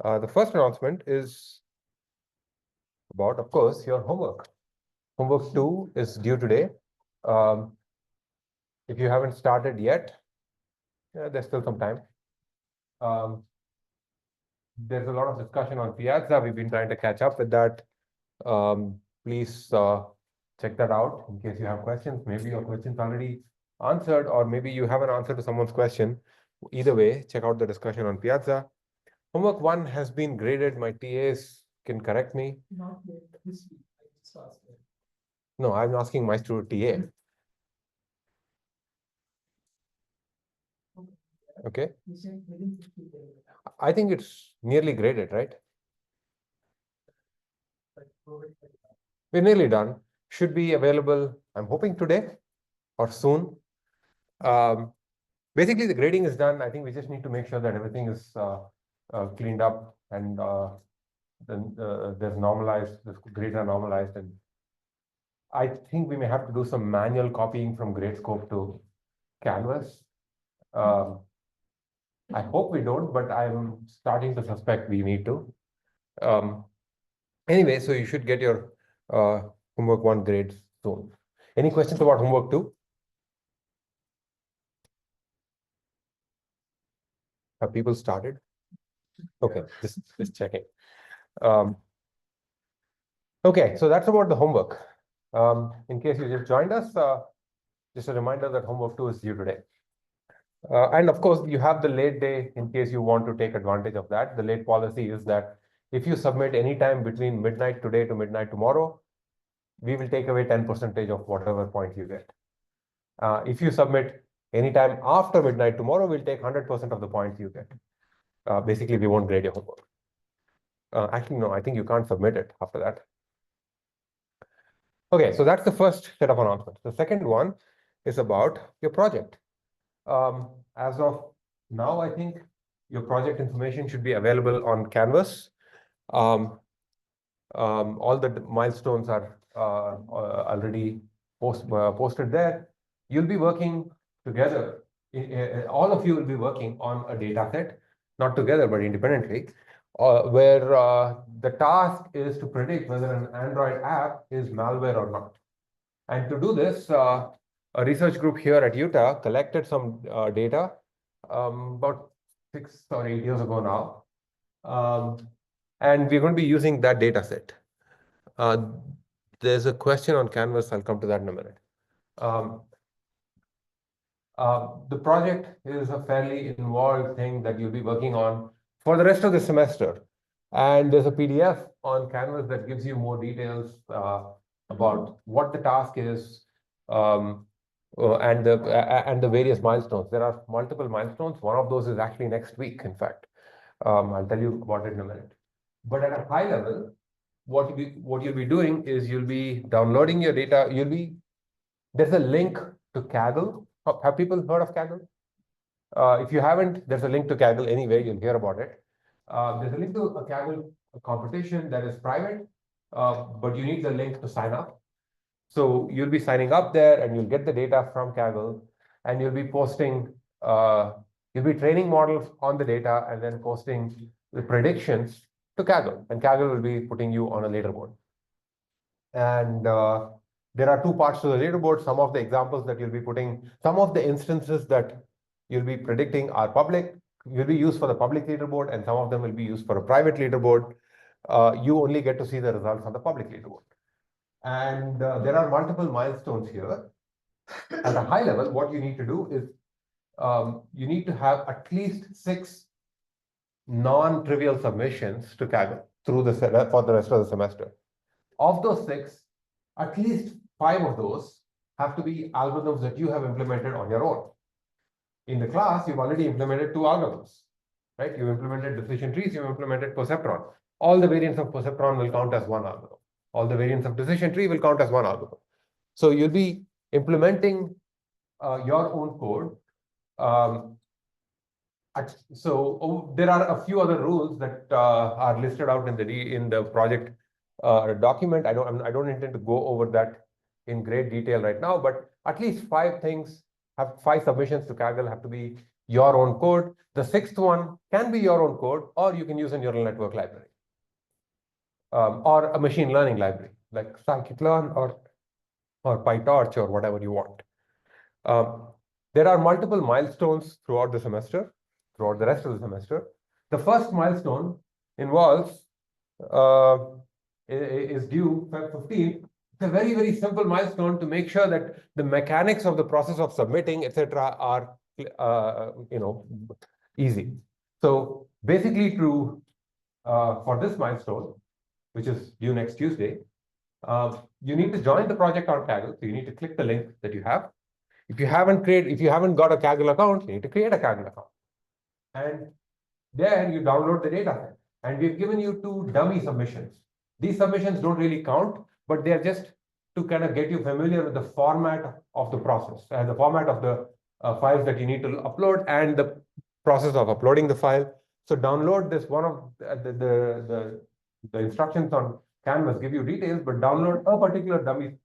The first announcement is about, of course, your homework. Homework 2 is due today. If you haven't started yet, there's still some time. There's a lot of discussion on Piazza. We've been trying to catch up with that. Please check that out in case you have questions. Maybe your question's already answered, or maybe you have an answer to someone's question. Either way, check out the discussion on Piazza. Homework 1 has been graded. My TAs can correct me. Not yet. This week, I just asked them. No, I'm asking my student TA. Okay. You said within 50 days. I think it's nearly graded, right? We're nearly done. Should be available, I'm hoping today or soon. Basically, the grading is done. I think we just need to make sure that everything is cleaned up and then there's normalized, the grades are normalized. And I think we may have to do some manual copying from Gradescope to Canvas. I hope we don't, but I'm starting to suspect we need to. Anyway, so you should get your homework 1 grades soon. Any questions about homework 2? Have people started? Okay, just checking. Okay, so that's about the homework. In case you just joined us, just a reminder that homework 2 is due today. And of course, you have the late day in case you want to take advantage of that. The late policy is that if you submit any time between midnight today to midnight tomorrow, we will take away 10% of whatever point you get. If you submit anytime after midnight tomorrow, we'll take 100% of the points you get. Basically, we won't grade your homework. Actually, no, I think you can't submit it after that. Okay, so that's the first set of announcements. The second one is about your project. As of now, I think your project information should be available on Canvas. All the milestones are already posted there. You'll be working together. All of you will be working on a data set, not together, but independently, where the task is to predict whether an Android app is malware or not. And to do this, a research group here at Utah collected some data about 6 or 8 years ago now. And we're going to be using that data set. There's a question on Canvas. I'll come to that in a minute. The project is a fairly involved thing that you'll be working on for the rest of the semester. And there's a PDF on Canvas that gives you more details about what the task is and the various milestones. There are multiple milestones. One of those is actually next week, in fact. I'll tell you about it in a minute. But at a high level, what you'll be doing is you'll be downloading your data. There's a link to Kaggle. Have people heard of Kaggle? If you haven't, there's a link to Kaggle anyway. You'll hear about it. There's a link to a Kaggle competition that is private, but you need the link to sign up. So you'll be signing up there, and you'll get the data from Kaggle, and you'll be posting. You'll be training models on the data and then posting the predictions to Kaggle, and Kaggle will be putting you on a leaderboard. And there are 2 parts to the leaderboard. Some of the examples that you'll be putting, some of the instances that you'll be predicting are public, will be used for the public leaderboard, and some of them will be used for a private leaderboard. You only get to see the results on the public leaderboard. And there are multiple milestones here. At a high level, what you need to do is you need to have at least 6 non-trivial submissions to Kaggle for the rest of the semester. Of those 6, at least 5 of those have to be algorithms that you have implemented on your own. In the class, you've already implemented 2 algorithms, right? You've implemented decision trees, you've implemented perceptron. All the variants of perceptron will count as 1 algorithm. All the variants of decision tree will count as 1 algorithm. So you'll be implementing your own code. So there are a few other rules that are listed out in the project document. I don't intend to go over that in great detail right now, but at least 5 things 5 submissions to Kaggle have to be your own code. The sixth one can be your own code, or you can use a neural network library or a machine learning library like scikit-learn or PyTorch or whatever you want. There are multiple milestones throughout the semester, throughout the rest of the semester. The first milestone involves is due Feb 15th. It's a very, very simple milestone to make sure that the mechanics of the process of submitting, etc., are easy. So basically, for this milestone, which is due next Tuesday, you need to join the project on Kaggle. So you need to click the link that you have. If you haven't got a Kaggle account, you need to create a Kaggle account. And there you download the data set. And we've given you 2 dummy submissions. These submissions don't really count, but they're just to kind of get you familiar with the format of the process and the format of the files that you need to upload and the process of uploading the file. So download this. One of the instructions on Canvas give you details, but download a particular dummy.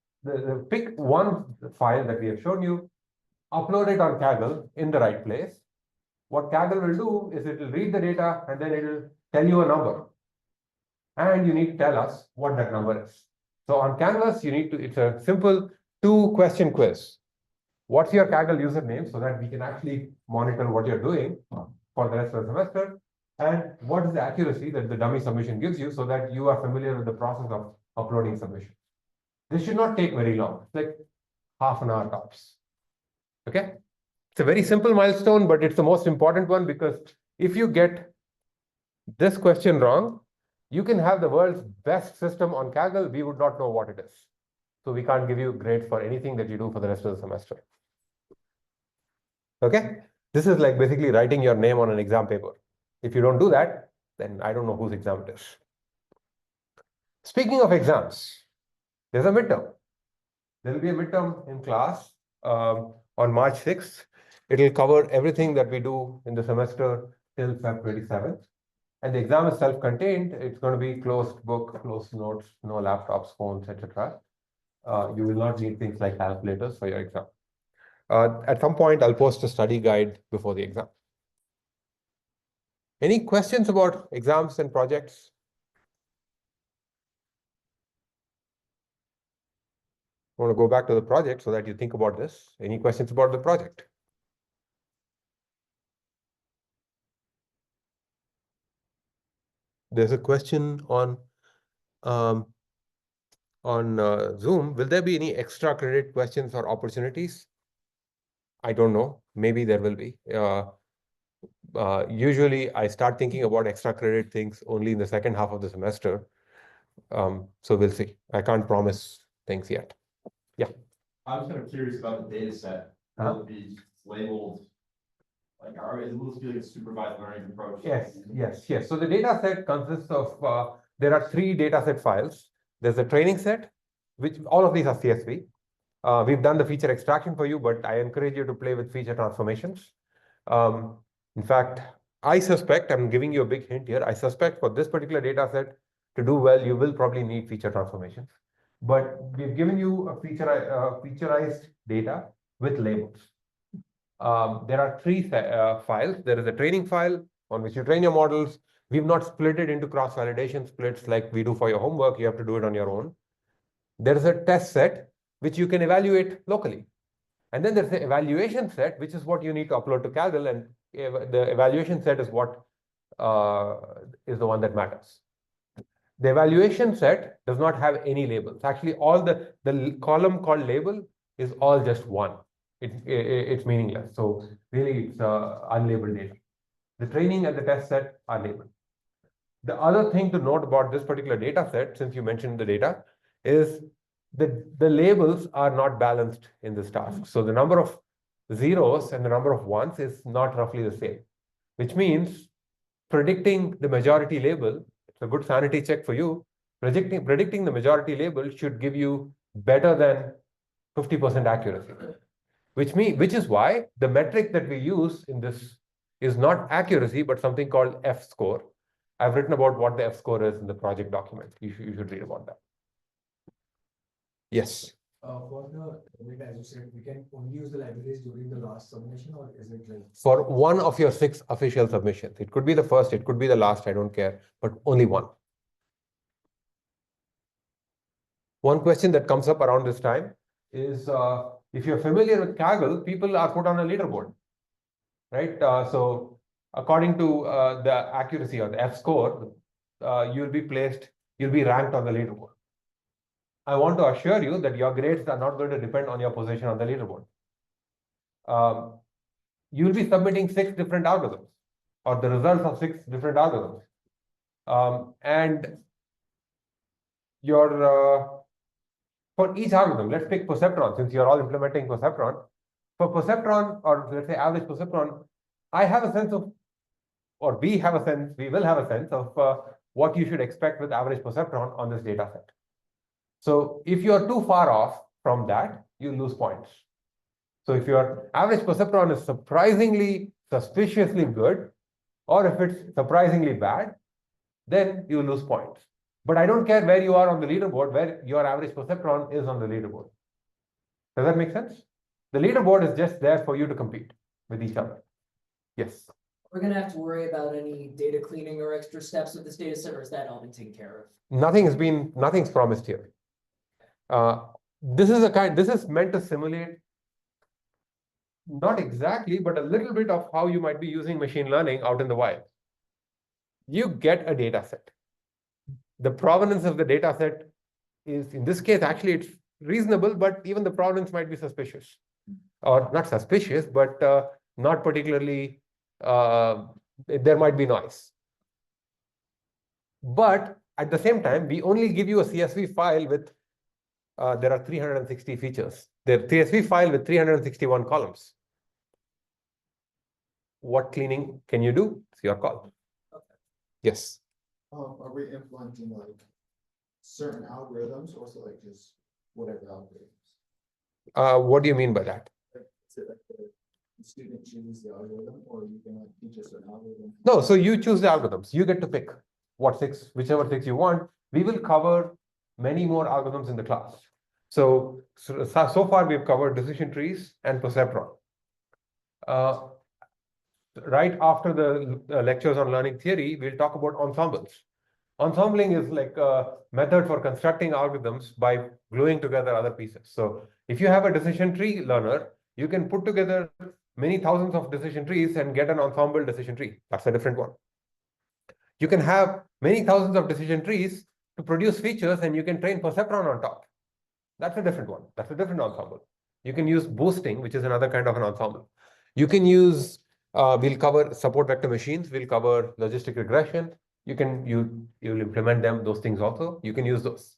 Pick one file that we have shown you, upload it on Kaggle in the right place. What Kaggle will do is it will read the data and then it will tell you a number. And you need to tell us what that number is. So on Canvas, it's a simple 2-question quiz. What's your Kaggle username so that we can actually monitor what you're doing for the rest of the semester? And what is the accuracy that the dummy submission gives you so that you are familiar with the process of uploading submission? This should not take very long. It's like half an hour tops. Okay? It's a very simple milestone, but it's the most important one because if you get this question wrong, you can have the world's best system on Kaggle. We would not know what it is. So we can't give you grades for anything that you do for the rest of the semester. Okay? This is like basically writing your name on an exam paper. If you don't do that, then I don't know whose exam it is. Speaking of exams, there's a midterm. There will be a midterm in class on March 6th. It will cover everything that we do in the semester till Feb 27th. And the exam is self-contained. It's going to be closed book, closed notes, no laptops, phones, etc. You will not need things like calculators for your exam. At some point, I'll post a study guide before the exam. Any questions about exams and projects? I want to go back to the project so that you think about this. Any questions about the project? There's a question on Zoom. Will there be any extra credit questions or opportunities? I don't know. Maybe there will be. Usually, I start thinking about extra credit things only in the second half of the semester. So we'll see. I can't promise things yet. Yeah. I was kind of curious about the data set. Will it be labeled like will this be like a supervised learning approach? Yes. So the data set consists of there are 3 data set files. There's a training set, which all of these are CSV. We've done the feature extraction for you, but I encourage you to play with feature transformations. In fact, I suspect, I'm giving you a big hint here, I suspect for this particular data set to do well, you will probably need feature transformations. But we've given you a featureized data with labels. There are 3 files. There is a training file on which you train your models. We've not split it into cross-validation splits like we do for your homework. You have to do it on your own. There is a test set, which you can evaluate locally. And then there's the evaluation set, which is what you need to upload to Kaggle. And the evaluation set is what is the one that matters. The evaluation set does not have any labels. Actually, all the column called label is all just one. It's meaningless. So really, it's unlabeled data. The training and the test set are labeled. The other thing to note about this particular data set, since you mentioned the data, is the labels are not balanced in this task. So the number of zeros and the number of ones is not roughly the same, which means predicting the majority label, it's a good sanity check for you. Predicting the majority label should give you better than 50% accuracy, which is why the metric that we use in this is not accuracy, but something called F-score. I've written about what the F-score is in the project document. You should read about that. Yes. For the data, as you said, we can only use the libraries during the last submission, or is it like? For one of your 6 official submissions. It could be the first, it could be the last, I don't care, but only one. One question that comes up around this time is if you're familiar with Kaggle, people are put on a leaderboard, right? So according to the accuracy or the F score, you'll be ranked on the leaderboard. I want to assure you that your grades are not going to depend on your position on the leaderboard. You'll be submitting 6 different algorithms or the results of 6 different algorithms. And your for each algorithm, let's take perceptron, since you're all implementing perceptron. For perceptron, or let's say average perceptron, I have a sense of, or we will have a sense of what you should expect with average perceptron on this data set. So if you're too far off from that, you lose points. So if your average perceptron is surprisingly, suspiciously good, or if it's surprisingly bad, then you lose points. But I don't care where you are on the leaderboard, where your average perceptron is on the leaderboard. Does that make sense? The leaderboard is just there for you to compete with each other. Yes. We're gonna have to worry about any data cleaning or extra steps with this data set, or is that all been taken care of? Nothing's promised here. This is meant to simulate, not exactly, but a little bit of how you might be using machine learning out in the wild. You get a data set. The provenance of the data set is, in this case, actually it's reasonable, but even the provenance might be suspicious. Or not suspicious, but not particularly, there might be noise. But at the same time, we only give you a CSV file with, there are 360 features. The CSV file with 361 columns. What cleaning can you do? It's your call. Okay. Yes. Are we implementing like certain algorithms, or is it like just whatever algorithms? What do you mean by that? Like, is it like the student chooses the algorithm, or you can like teach us an algorithm? No, so you choose the algorithms. You get to pick whichever 6 you want. We will cover many more algorithms in the class. So far we've covered decision trees and perceptron. Right after the lectures on learning theory, we'll talk about ensembles. Ensembling is like a method for constructing algorithms by gluing together other pieces. So if you have a decision tree learner, you can put together many thousands of decision trees and get an ensemble decision tree. That's a different one. You can have many thousands of decision trees to produce features, and you can train perceptron on top. That's a different one. That's a different ensemble. You can use boosting, which is another kind of an ensemble. You can use, we'll cover support vector machines, we'll cover logistic regression. You'll implement those things also. You can use those.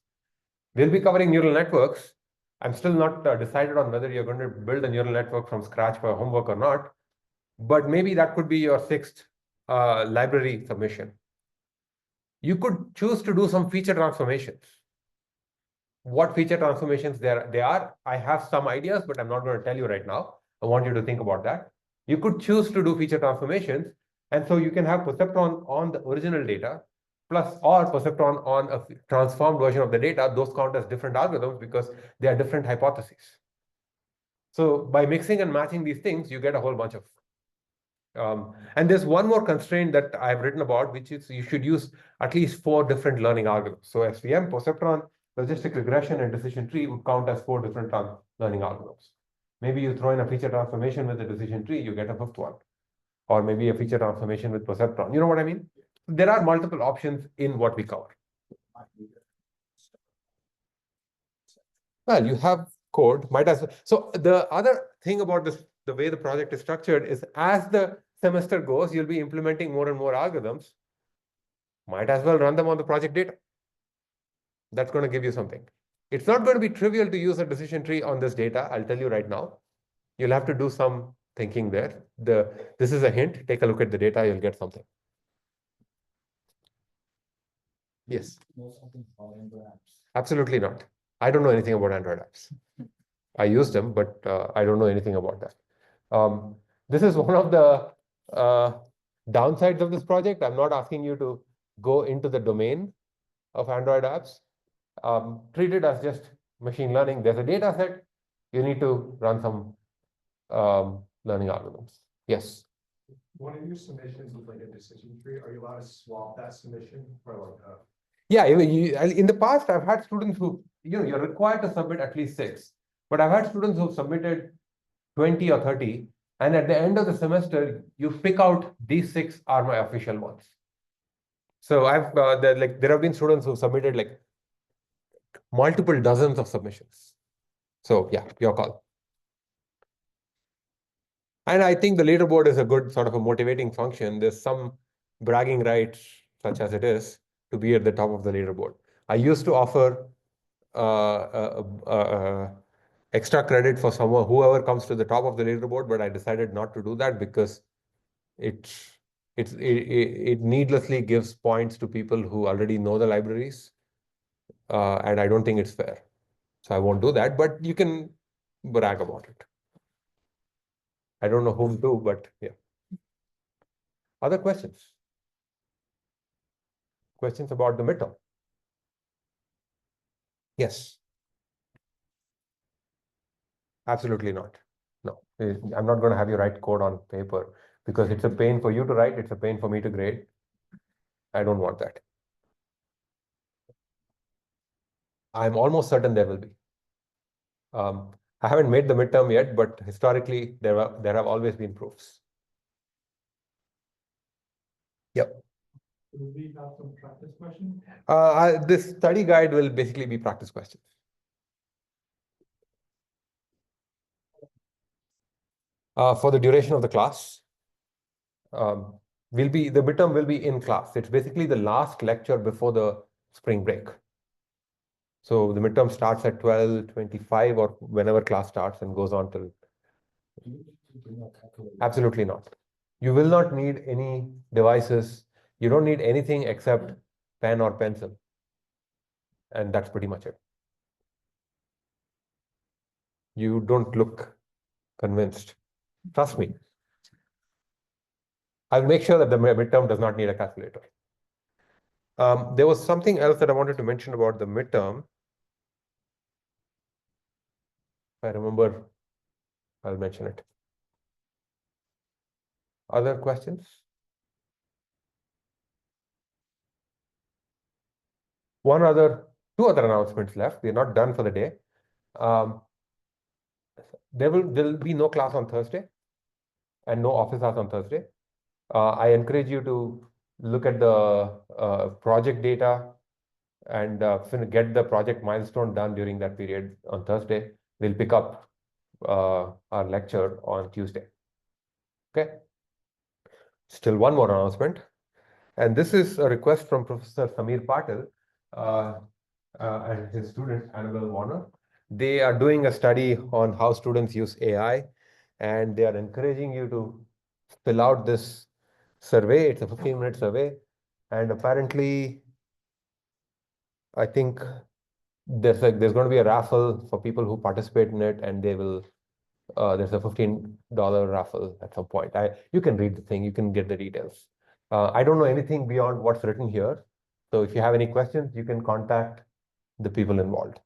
We'll be covering neural networks. I'm still not decided on whether you're going to build a neural network from scratch for homework or not, but maybe that could be your 6th library submission. You could choose to do some feature transformations. What feature transformations they are, I have some ideas, but I'm not going to tell you right now. I want you to think about that. You could choose to do feature transformations, and so you can have perceptron on the original data, plus or perceptron on a transformed version of the data. Those count as different algorithms because they are different hypotheses. So by mixing and matching these things, you get a whole bunch of. And there's one more constraint that I've written about, which is you should use at least 4 different learning algorithms. So SVM, perceptron, logistic regression, and decision tree would count as 4 different learning algorithms. Maybe you throw in a feature transformation with the decision tree, you get a 5th one. Or maybe a feature transformation with perceptron. You know what I mean? There are multiple options in what we cover. Well, you have code, might as well. So the other thing about this, the way the project is structured, is as the semester goes, you'll be implementing more and more algorithms. Might as well run them on the project data. That's going to give you something. It's not going to be trivial to use a decision tree on this data. I'll tell you right now. You'll have to do some thinking there. This is a hint. Take a look at the data. You'll get something. Yes. Absolutely not. I don't know anything about Android apps. I use them, but I don't know anything about that. This is one of the downsides of this project. I'm not asking you to go into the domain of Android apps. Treat it as just machine learning, there's a data set, you need to run some learning algorithms. Yes. One of your submissions with like a decision tree, are you allowed to swap that submission for like a? Yeah, in the past, I've had students who, you're required to submit at least 6, but I've had students who've submitted 20 or 30, and at the end of the semester, you pick out these 6 are my official ones. So there have been students who submitted like multiple dozens of submissions. So yeah, your call. And I think the leaderboard is a good sort of a motivating function. There's some bragging rights, such as it is, to be at the top of the leaderboard. I used to offer extra credit for whoever comes to the top of the leaderboard, but I decided not to do that because it needlessly gives points to people who already know the libraries, and I don't think it's fair. So I won't do that, but you can brag about it. I don't know whom to, but yeah. Other questions? Questions about the midterm? Yes. Absolutely not. No, I'm not going to have you write code on paper because it's a pain for you to write. It's a pain for me to grade. I don't want that. I'm almost certain there will be. I haven't made the midterm yet, but historically there have always been proofs. Yep. Will we have some practice questions? This study guide will basically be practice questions. For the duration of the class, the midterm will be in class. It's basically the last lecture before the spring break. So the midterm starts at 12:25 or whenever class starts and goes on till. Absolutely not. You will not need any devices. You don't need anything except pen or pencil. And that's pretty much it. You don't look convinced. Trust me. I'll make sure that the midterm does not need a calculator. There was something else that I wanted to mention about the midterm. If I remember, I'll mention it. Other questions? Two other announcements left. They're not done for the day. There will be no class on Thursday and no office hours on Thursday. I encourage you to look at the project data and get the project milestone done during that period on Thursday. We'll pick up our lecture on Tuesday. Okay. Still one more announcement. And this is a request from Professor Samir Patil and his student Annabelle Warner. They are doing a study on how students use AI, and they are encouraging you to fill out this survey. It's a 15-minute survey, and apparently, I think there's going to be a raffle for people who participate in it, and there's a $15 raffle at some point. You can read the thing, you can get the details. I don't know anything beyond what's written here. So if you have any questions, you can contact the people involved.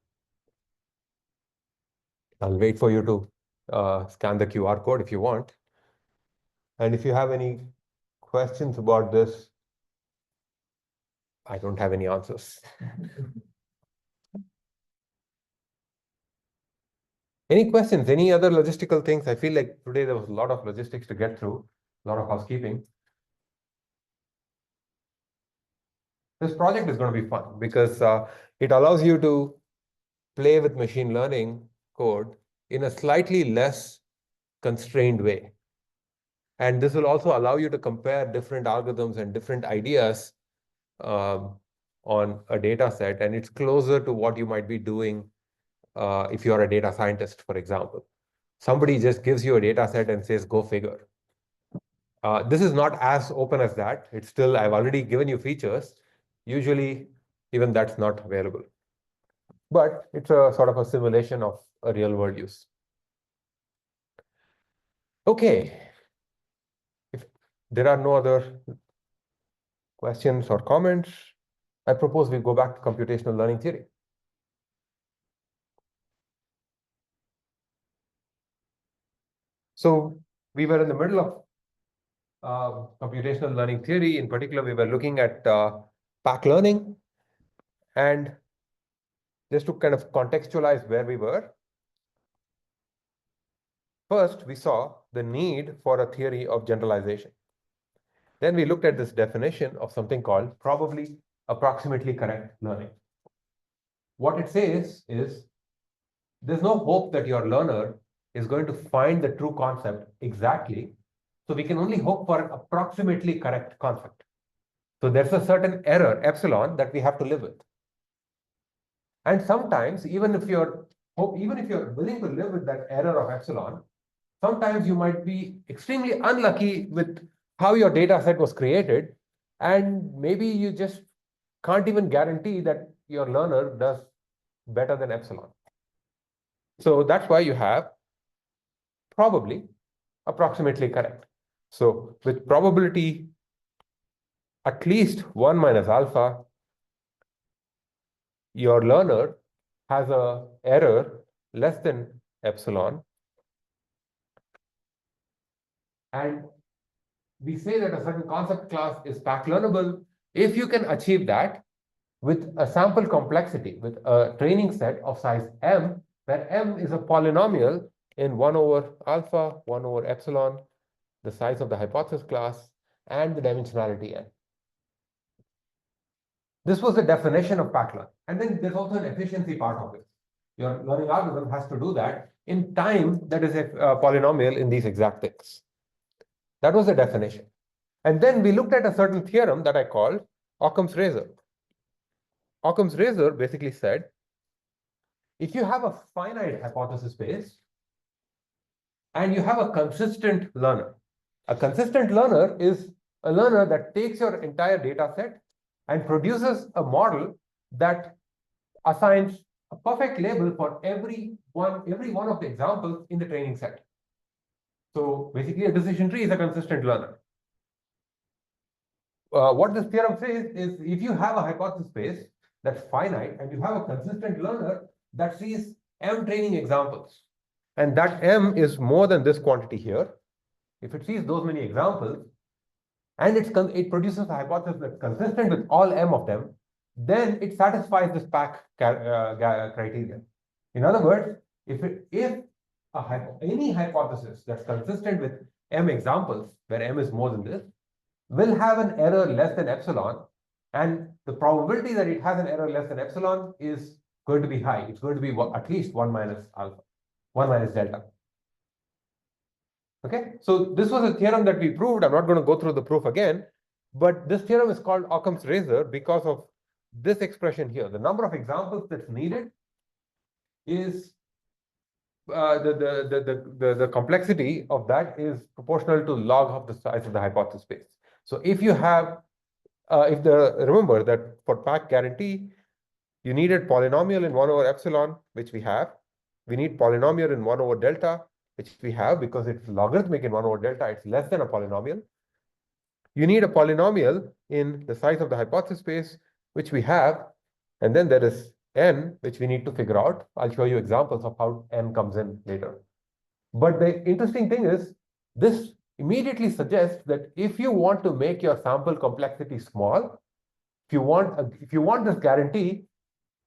I'll wait for you to scan the QR code if you want. And if you have any questions about this, I don't have any answers. Any questions? Any other logistical things? I feel like today there was a lot of logistics to get through, a lot of housekeeping. This project is going to be fun because it allows you to play with machine learning code in a slightly less constrained way. And this will also allow you to compare different algorithms and different ideas on a data set. And it's closer to what you might be doing if you're a data scientist, for example. Somebody just gives you a data set and says, go figure. This is not as open as that. It's still, I've already given you features. Usually, even that's not available. But it's a sort of a simulation of a real world use. Okay. If there are no other questions or comments, I propose we go back to computational learning theory. So we were in the middle of computational learning theory. In particular, we were looking at pack learning. And just to kind of contextualize where we were, first we saw the need for a theory of generalization. Then we looked at this definition of something called probably approximately correct learning. What it says is there's no hope that your learner is going to find the true concept exactly. So we can only hope for an approximately correct concept. So there's a certain error, epsilon, that we have to live with. And sometimes, even if you're willing to live with that error of epsilon, sometimes you might be extremely unlucky with how your data set was created, and maybe you just can't even guarantee that your learner does better than epsilon. So that's why you have probably approximately correct. So with probability at least 1 minus alpha, your learner has a error less than epsilon. And we say that a certain concept class is pack learnable if you can achieve that with a sample complexity, with a training set of size m, where m is a polynomial in 1 over alpha, 1 over epsilon, the size of the hypothesis class, and the dimensionality n. This was the definition of pack learning. And then there's also an efficiency part of it. Your learning algorithm has to do that in time that is a polynomial in these exact things. That was the definition. And then we looked at a certain theorem that I called Occam's razor. Occam's razor basically said, if you have a finite hypothesis space and you have a consistent learner, a consistent learner is a learner that takes your entire data set and produces a model that assigns a perfect label for every one of the examples in the training set. So basically, a decision tree is a consistent learner. What this theorem says is if you have a hypothesis space that's finite and you have a consistent learner that sees m training examples, and that m is more than this quantity here, if it sees those many examples, and it produces a hypothesis that's consistent with all m of them, then it satisfies this pack criteria. In other words, if any hypothesis that's consistent with m examples, where m is more than this, will have an error less than epsilon, and the probability that it has an error less than epsilon is going to be high. It's going to be at least 1 minus alpha, 1 minus delta. Okay, so this was a theorem that we proved. I'm not going to go through the proof again, but this theorem is called Occam's razor because of this expression here. The number of examples that's needed is the complexity of that is proportional to log of the size of the hypothesis space. So if you have, remember that for pack guarantee, you needed polynomial in 1 over epsilon, which we have. We need polynomial in 1 over delta, which we have because it's logarithmic in 1 over delta. It's less than a polynomial. You need a polynomial in the size of the hypothesis space, which we have. And then there is n, which we need to figure out. I'll show you examples of how n comes in later. But the interesting thing is, this immediately suggests that if you want to make your sample complexity small, if you want this guarantee,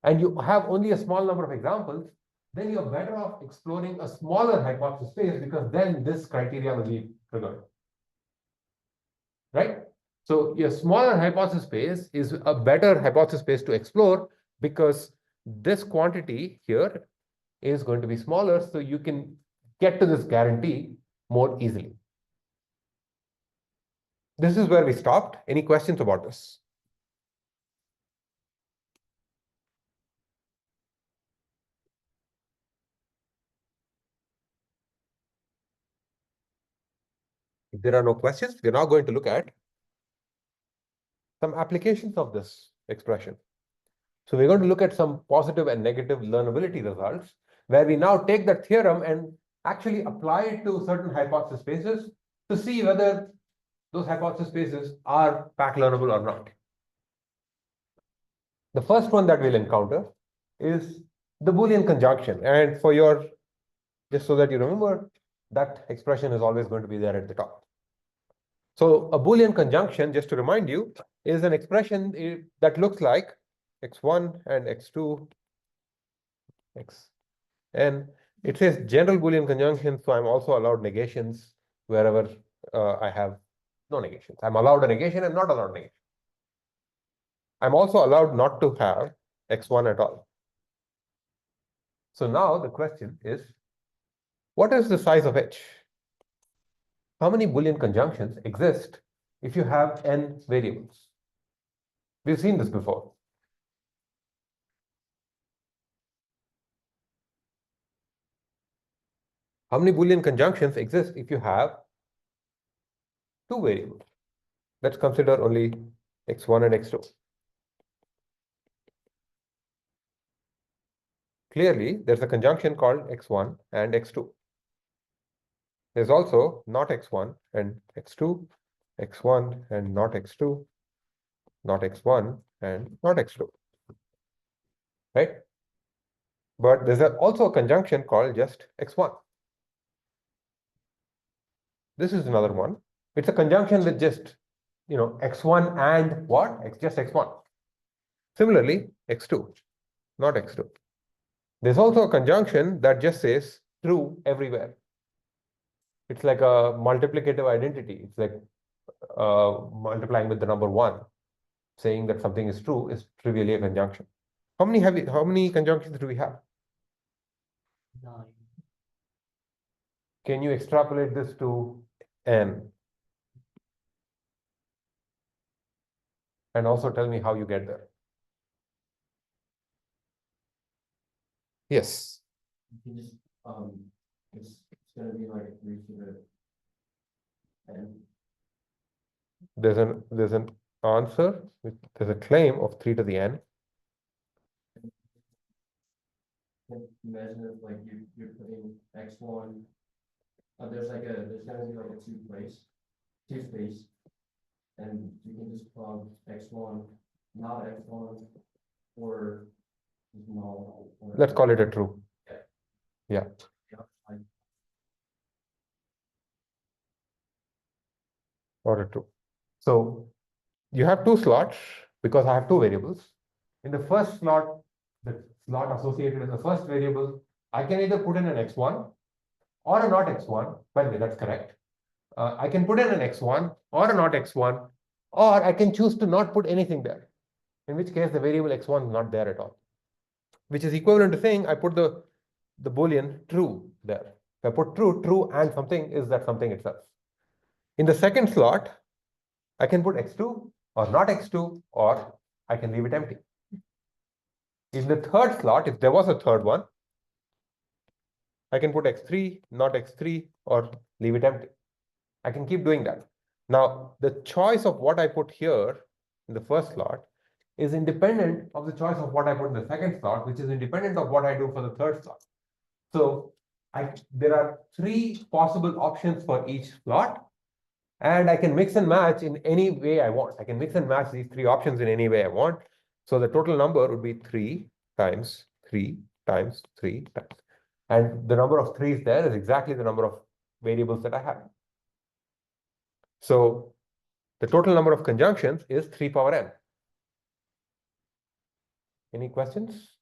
and you have only a small number of examples, then you're better off exploring a smaller hypothesis space because then this criteria will be triggered. Right? So your smaller hypothesis space is a better hypothesis space to explore because this quantity here is going to be smaller, so you can get to this guarantee more easily. This is where we stopped. Any questions about this? If there are no questions, we're now going to look at some applications of this expression. So we're going to look at some positive and negative learnability results, where we now take that theorem and actually apply it to certain hypothesis spaces to see whether those hypothesis spaces are pack learnable or not. The first one that we'll encounter is the Boolean conjunction. And for your, just so that you remember, that expression is always going to be there at the top. So a Boolean conjunction, just to remind you, is an expression that looks like x1 and x2, xn. It says general Boolean conjunction, so I'm also allowed negations wherever I have no negations. I'm allowed a negation and not allowed negation. I'm also allowed not to have x1 at all. So now the question is, what is the size of H? How many Boolean conjunctions exist if you have n variables? We've seen this before. How many Boolean conjunctions exist if you have two variables? Let's consider only x1 and x2. Clearly, there's a conjunction called x1 and x2. There's also not x1 and x2, x1 and not x2, not x1 and not x2. Right? But there's also a conjunction called just x1. This is another one. It's a conjunction with just, x1 and what? Just x1. Similarly, x2, not x2. There's also a conjunction that just says true everywhere. It's like a multiplicative identity. It's like multiplying with the number 1. Saying that something is true is trivially a conjunction. How many conjunctions do we have? 9. Can you extrapolate this to n? And also tell me how you get there. Yes. You can just, it's gonna be like 3 to the n. There's an answer. There's a claim of 3 to the n. Imagine if like you're putting x1, there's gonna be like a two space, and you can just plug x1, not x1, or null. Let's call it a true. Yeah. Or a true. So you have two slots because I have two variables. In the first slot, the slot associated with the first variable, I can either put in an x1 or a not x1. By the way, that's correct. I can put in an x1 or a not x1, or I can choose to not put anything there, in which case the variable x1 is not there at all, which is equivalent to saying I put the Boolean true there. If I put true, and something is that something itself. In the second slot, I can put x2 or not x2, or I can leave it empty. In the third slot, if there was a third one, I can put x3, not x3, or leave it empty. I can keep doing that. Now, the choice of what I put here in the first slot is independent of the choice of what I put in the second slot, which is independent of what I do for the third slot. So there are 3 possible options for each slot, and I can mix and match in any way I want. I can mix and match these 3 options in any way I want. So the total number would be 3 times 3 times 3 times. And the number of 3's there is exactly the number of variables that I have. So the total number of conjunctions is 3 power n. Any questions?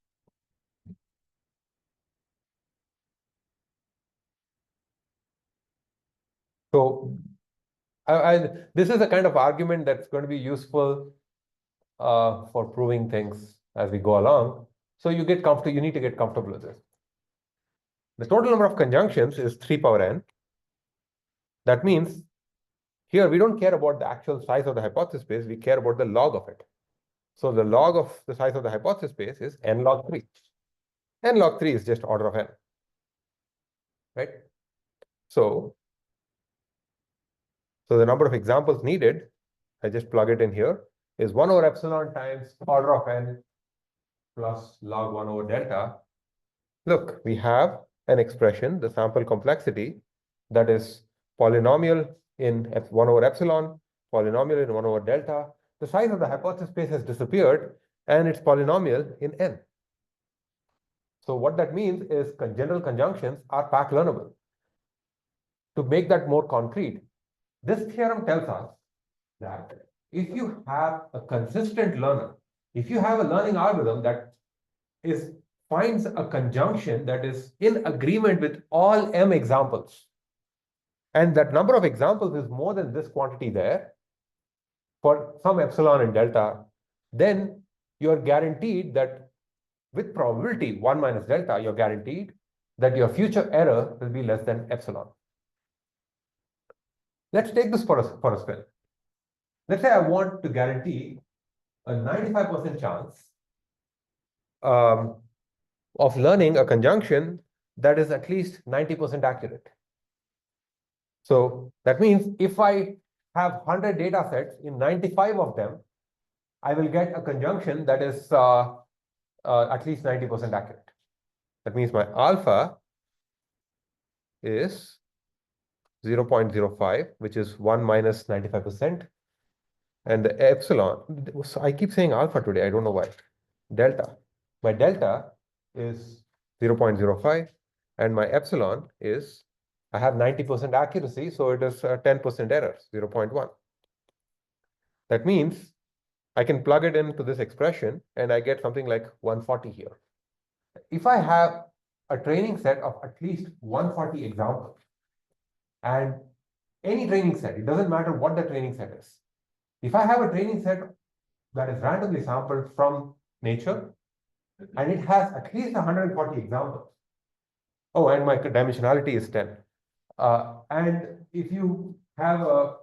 So this is a kind of argument that's going to be useful for proving things as we go along. So you need to get comfortable with this. The total number of conjunctions is 3 power n. That means here we don't care about the actual size of the hypothesis space, we care about the log of it. So the log of the size of the hypothesis space is n log 3. N log 3 is just order of n. Right? So the number of examples needed, I just plug it in here, is 1 over epsilon times order of n plus log 1 over delta. Look, we have an expression, the sample complexity, that is polynomial in 1 over epsilon, polynomial in 1 over delta. The size of the hypothesis space has disappeared, and it's polynomial in n. So what that means is general conjunctions are pack learnable. to make that more concrete, this theorem tells us that if you have a consistent learner, if you have a learning algorithm that finds a conjunction that is in agreement with all m examples, and that number of examples is more than this quantity there for some epsilon and delta, then you're guaranteed that with probability 1 minus delta, you're guaranteed that your future error will be less than epsilon. Let's take this for a spin. Let's say I want to guarantee a 95% chance of learning a conjunction that is at least 90% accurate. So that means if I have 100 data sets, in 95 of them, I will get a conjunction that is at least 90% accurate. That means my alpha is 0.05, which is 1 minus 95%. And the epsilon, so I keep saying alpha today, I don't know why. Delta. My delta is 0.05, and my epsilon is, I have 90% accuracy, so it is 10% error, 0.1. That means I can plug it into this expression, and I get something like 140 here. If I have a training set of at least 140 examples, and any training set, it doesn't matter what the training set is. If I have a training set that is randomly sampled from nature, and it has at least 140 examples. Oh, and my dimensionality is 10. And if you have a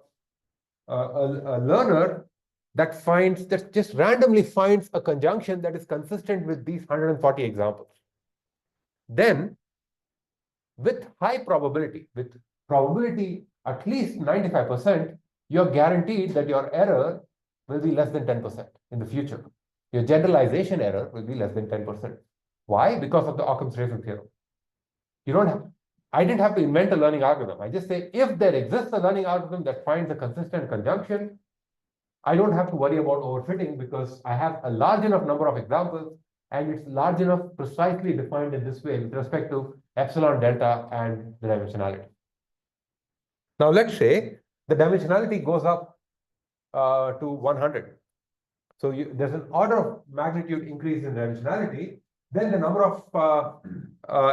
learner that just randomly finds a conjunction that is consistent with these 140 examples, then with high probability, with probability at least 95%, you're guaranteed that your error will be less than 10% in the future. Your generalization error will be less than 10%. Why? Because of the Occam's razor theorem. I didn't have to invent a learning algorithm. I just say, if there exists a learning algorithm that finds a consistent conjunction, I don't have to worry about overfitting because I have a large enough number of examples and it's large enough precisely defined in this way with respect to epsilon, delta, and the dimensionality. Now let's say the dimensionality goes up to 100. So there's an order of magnitude increase in dimensionality, then the number of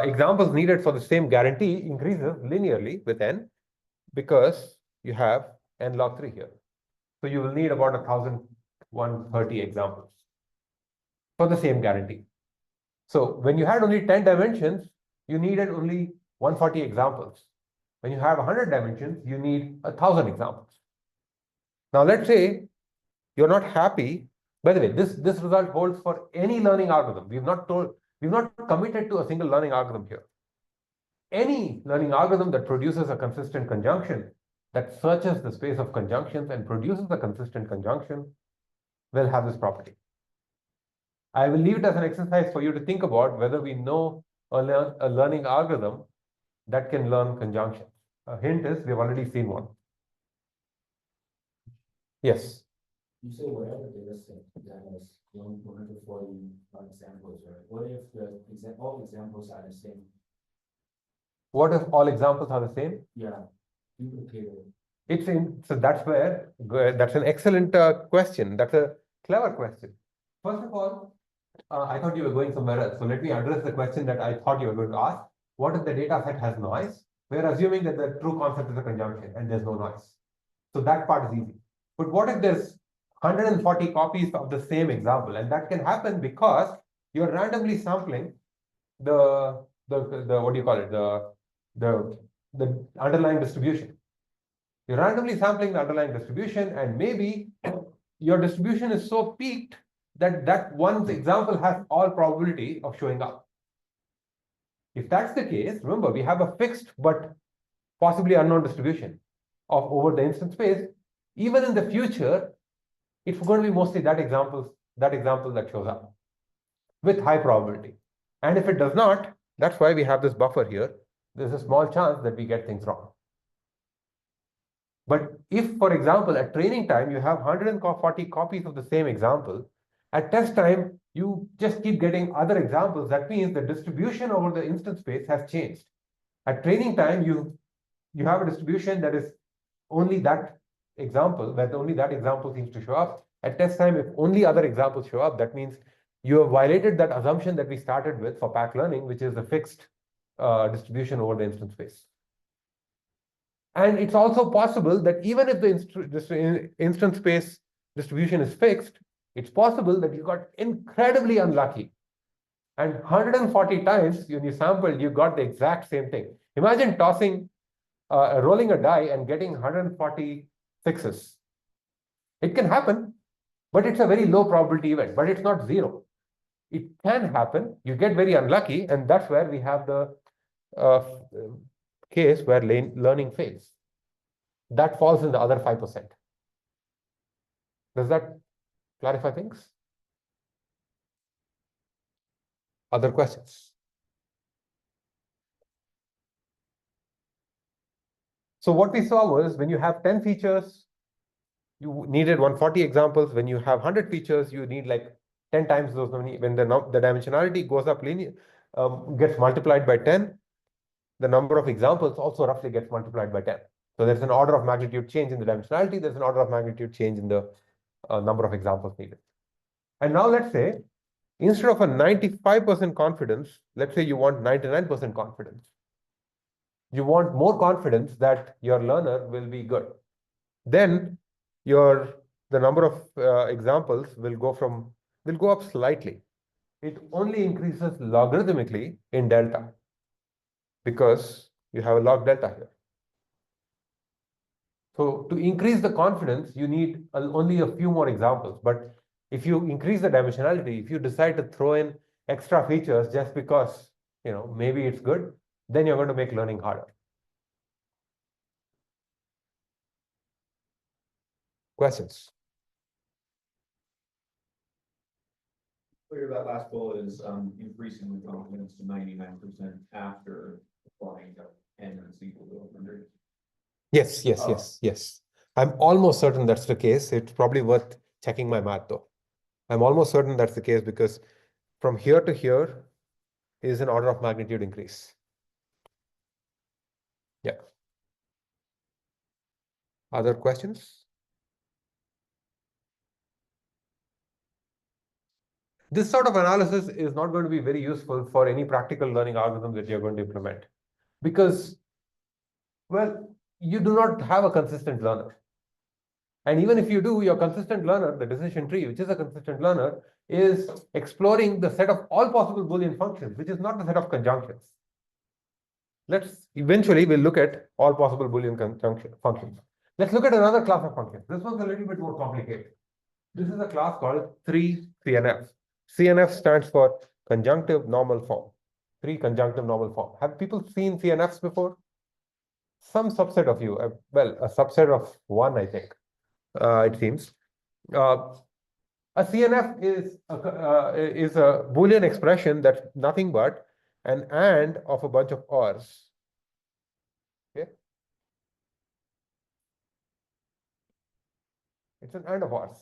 examples needed for the same guarantee increases linearly with n, because you have n log 3 here. So you will need about 1,130 examples for the same guarantee. So when you had only 10 dimensions, you needed only 140 examples. When you have 100 dimensions, you need 1,000 examples. Now let's say you're not happy. By the way, this result holds for any learning algorithm. We've not committed to a single learning algorithm here. Any learning algorithm that produces a consistent conjunction, that searches the space of conjunctions and produces a consistent conjunction, will have this property. I will leave it as an exercise for you to think about whether we know a learning algorithm that can learn conjunctions. A hint is we've already seen one. Yes. You say whatever data set that has 140 examples, right? What if all examples are the same? What if all examples are the same? Yeah, duplicated. So that's an excellent question. That's a clever question. First of all, I thought you were going somewhere else. So let me address the question that I thought you were going to ask. What if the data set has noise? We're assuming that the true concept is a conjunction and there's no noise. So that part is easy. But what if there's 140 copies of the same example? And that can happen because you're randomly sampling the what do you call it? The underlying distribution. You're randomly sampling the underlying distribution, and maybe your distribution is so peaked that one example has all probability of showing up. If that's the case, remember, we have a fixed but possibly unknown distribution over the instance space. Even in the future, it's going to be mostly that example that shows up with high probability. And if it does not, that's why we have this buffer here. There's a small chance that we get things wrong. But if, for example, at training time, you have 140 copies of the same example, at test time, you just keep getting other examples. That means the distribution over the instance space has changed. At training time, you you have a distribution that is only that example, where only that example seems to show up. At test time, if only other examples show up, that means you have violated that assumption that we started with for pack learning, which is a fixed distribution over the instance space. And it's also possible that even if the instance space distribution is fixed, it's possible that you got incredibly unlucky. And 140 times when you sampled, you got the exact same thing. Imagine rolling a die and getting 140 sixes. It can happen, but it's a very low probability event, but it's not zero. It can happen. You get very unlucky, and that's where we have the case where learning fails. That falls in the other 5%. Does that clarify things? Other questions? So what we saw was when you have 10 features, you needed 140 examples. When you have 100 features, you need like 10 times those many. When the dimensionality goes up linear, gets multiplied by 10, the number of examples also roughly gets multiplied by 10. So there's an order of magnitude change in the dimensionality. There's an order of magnitude change in the number of examples needed. And now let's say, instead of a 95% confidence, let's say you want 99% confidence. You want more confidence that your learner will be good. Then the number of examples will go up slightly. It only increases logarithmically in delta because you have a log delta here. So to increase the confidence, you need only a few more examples. But if you increase the dimensionality, if you decide to throw in extra features just because maybe it's good, then you're going to make learning harder. Questions? Clear that last goal is increasing the confidence to 99% after applying the n is equal to 100. Yes. I'm almost certain that's the case. It's probably worth checking my math though. I'm almost certain that's the case because from here to here is an order of magnitude increase. Yeah. Other questions? This sort of analysis is not going to be very useful for any practical learning algorithm that you're going to implement because, well, you do not have a consistent learner. And even if you do, your consistent learner, the decision tree, which is a consistent learner, is exploring the set of all possible Boolean functions, which is not the set of conjunctions. Eventually, we'll look at all possible Boolean functions. Let's look at another class of functions. This one's a little bit more complicated. This is a class called 3CNF. CNF stands for conjunctive normal form. 3 conjunctive normal form. Have people seen CNFs before? Some subset of you, well, a subset of one, I think. It seems. A CNF is a Boolean expression that's nothing but an AND of a bunch of ORs. Okay? It's an AND of ORs.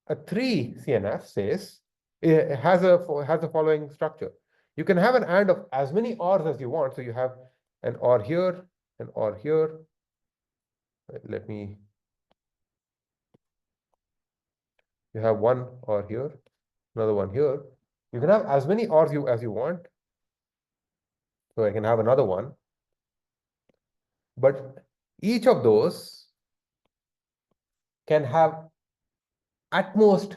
A 3CNF says it has the following structure. You can have an AND of as many ORs as you want. So you have an OR here, an OR here. You have one OR here, another one here. You can have as many ORs as you want. So I can have another one. But each of those can have at most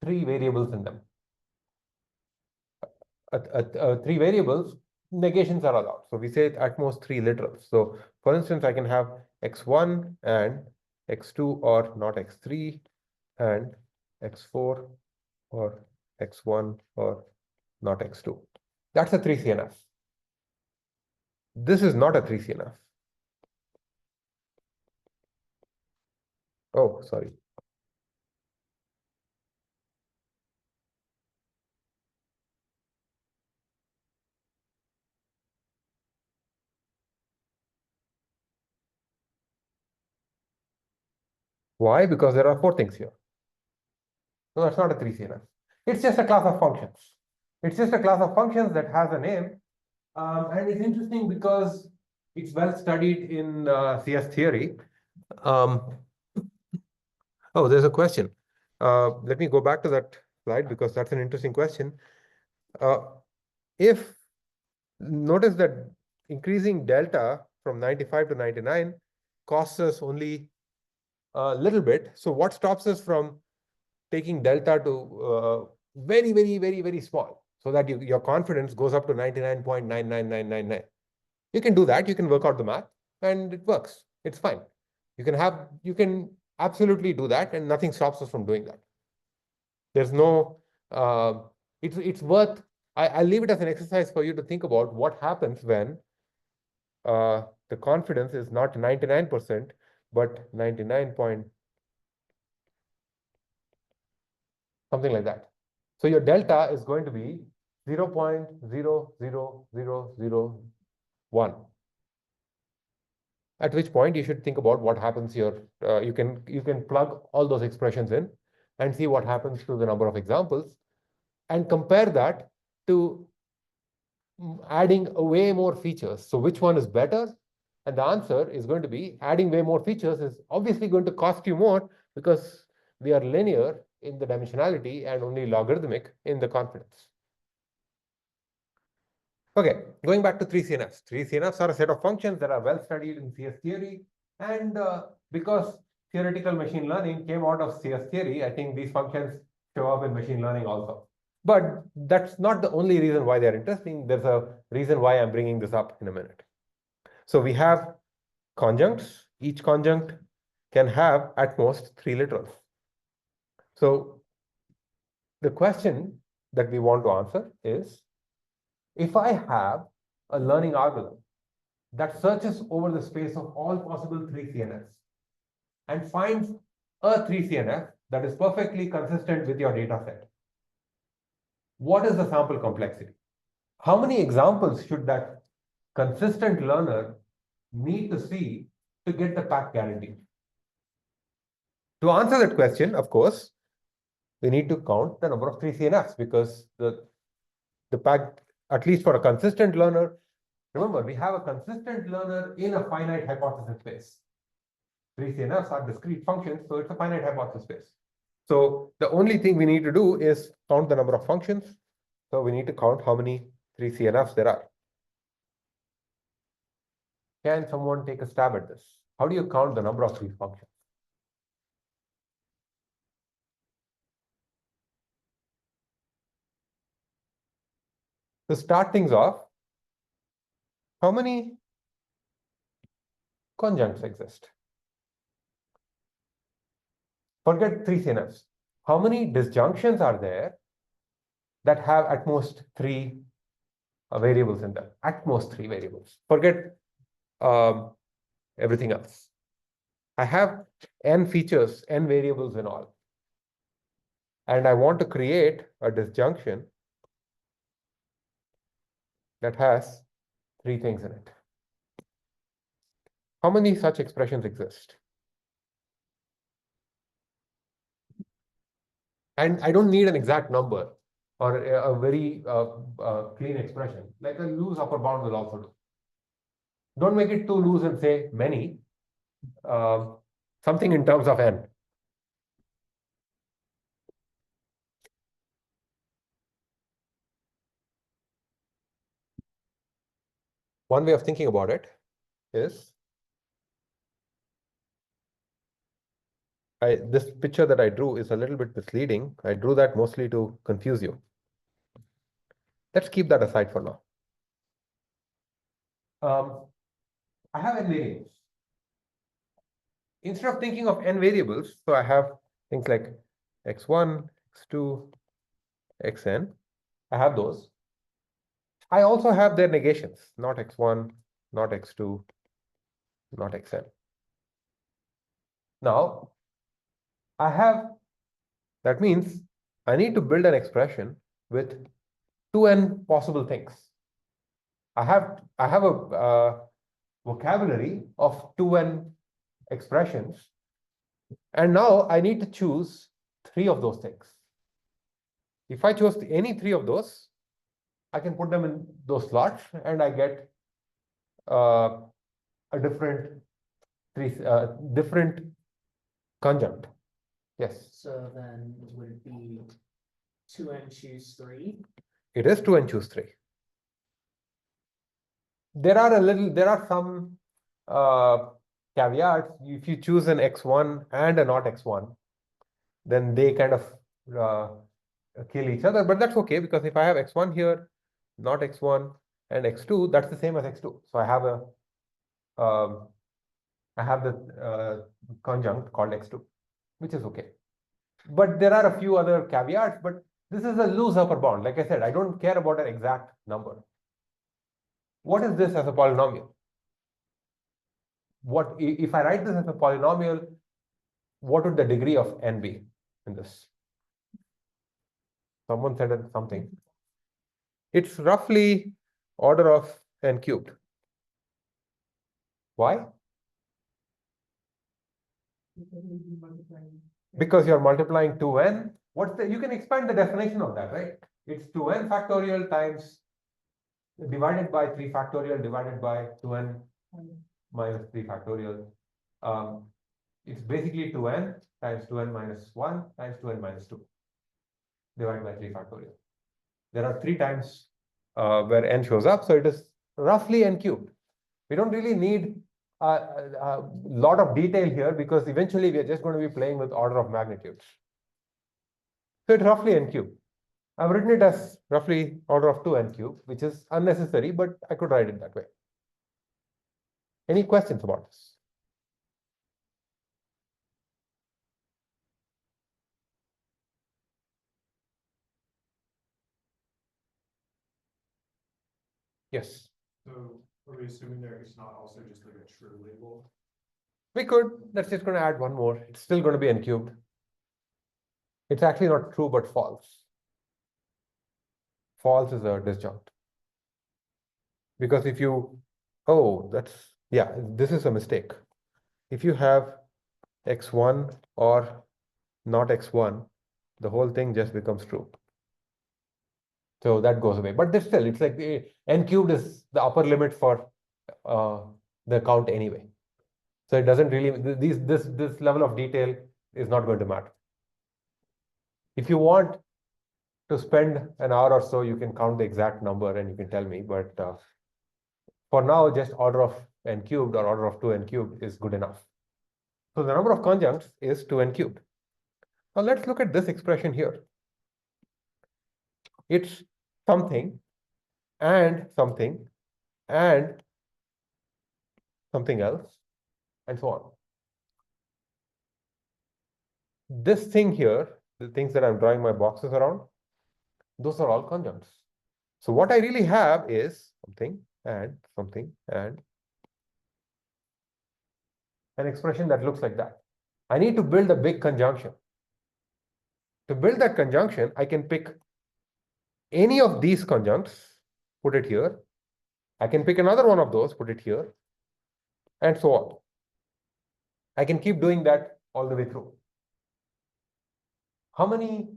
3 variables in them. 3 variables, negations are allowed. So we say at most 3 literals. So for instance, I can have x1 and x2 or not x3 and x4 or x1 or not x2. That's a 3CNF. This is not a 3CNF. Oh, sorry. Why? Because there are 4 things here. No, that's not a 3CNF. It's just a class of functions. It's just a class of functions that has a name. And it's interesting because It's well studied in CS theory. Oh, there's a question. Let me go back to that slide because that's an interesting question. If notice that increasing delta from 95 to 99 costs us only a little bit. So what stops us from taking delta to very, very, very, very small so that your confidence goes up to 99.99999? You can do that. You can work out the math and it works. It's fine. You can absolutely do that and nothing stops us from doing that. There's no, it's worth, I'll leave it as an exercise for you to think about what happens when the confidence is not 99%, but 99 point something like that. So your delta is going to be 0.00001. At which point you should think about what happens here. You can plug all those expressions in and see what happens to the number of examples and compare that to adding way more features. So which one is better? And the answer is going to be adding way more features is obviously going to cost you more because we are linear in the dimensionality and only logarithmic in the confidence. Okay, going back to 3CNFs. 3CNFs are a set of functions that are well studied in CS theory. And because theoretical machine learning came out of CS theory, I think these functions show up in machine learning also. But that's not the only reason why they're interesting. There's a reason why I'm bringing this up in a minute. So we have conjuncts. Each conjunct can have at most 3 literals. So the question that we want to answer is, if I have a learning algorithm that searches over the space of all possible 3CNFs and finds a 3CNF that is perfectly consistent with your data set, what is the sample complexity? How many examples should that consistent learner need to see to get the pack guarantee? To answer that question, of course, we need to count the number of 3CNFs because the pack, at least for a consistent learner, remember, we have a consistent learner in a finite hypothesis space. 3CNFs are discrete functions, so it's a finite hypothesis space. So the only thing we need to do is count the number of functions. So we need to count how many 3CNFs there are. Can someone take a stab at this? How do you count the number of these functions? To start things off, how many conjuncts exist? Forget 3CNFs. How many disjunctions are there that have at most 3 variables in them? At most 3 variables. Forget everything else. I have n features, n variables in all. And I want to create a disjunction that has 3 things in it. How many such expressions exist? And I don't need an exact number or a very clean expression. Like a loose upper bound will also do. Don't make it too loose and say many. Something in terms of n. One way of thinking about it is, this picture that I drew is a little bit misleading. I drew that mostly to confuse you. Let's keep that aside for now. I have n variables. Instead of thinking of n variables, so I have things like x1, x2, xn. I have those. I also have their negations, not x1, not x2, not xn. Now, that means I need to build an expression with 2n possible things. I have a vocabulary of 2n expressions, and now I need to choose 3 of those things. If I chose any 3 of those, I can put them in those slots and I get a different conjunct. Yes, So then would it be 2n choose 3? it is 2n choose 3. There are some caveats. If you choose an x1 and a not x1, then they kind of kill each other, but that's okay, because if I have x1 here, not x1, and x2, that's the same as x2. So I have the conjunct called x2, which is okay. But there are a few other caveats, but this is a loose upper bound. Like I said, I don't care about an exact number. What is this as a polynomial? What if I write this as a polynomial, what would the degree of n be in this? Someone said something. It's roughly order of n cubed. Why? Because you're multiplying 2n. You can expand the definition of that, right? It's 2n factorial times divided by 3 factorial divided by 2n minus 3 factorial. It's basically 2n times 2n minus 1 times 2n minus 2 divided by 3 factorial. There are 3 times where n shows up, so it is roughly n cubed. We don't really need a lot of detail here, because eventually we are just going to be playing with order of magnitudes. So it's roughly n cubed. I've written it as roughly order of 2n cubed, which is unnecessary, but I could write it that way. Any questions about this? Yes. So are we assuming there is not also just like a true label? We could. That's just going to add one more. It's still going to be n cubed. It's actually not true, but false. False is a disjunct. Because if you, this is a mistake. If you have x1 or not x1, the whole thing just becomes true. So that goes away. But still, it's like n cubed is the upper limit for the count anyway. So it doesn't really, this level of detail is not going to matter. If you want to spend an hour or so, you can count the exact number and you can tell me. But for now, just order of n cubed or order of 2n cubed is good enough. So the number of conjuncts is 2n cubed. Now let's look at this expression here. It's something and something and something else, and so on. This thing here, the things that I'm drawing my boxes around, those are all conjuncts. So what I really have is something and something and an expression that looks like that. I need to build a big conjunction. To build that conjunction, I can pick any of these conjuncts, put it here. I can pick another one of those, put it here, and so on. I can keep doing that all the way through. How many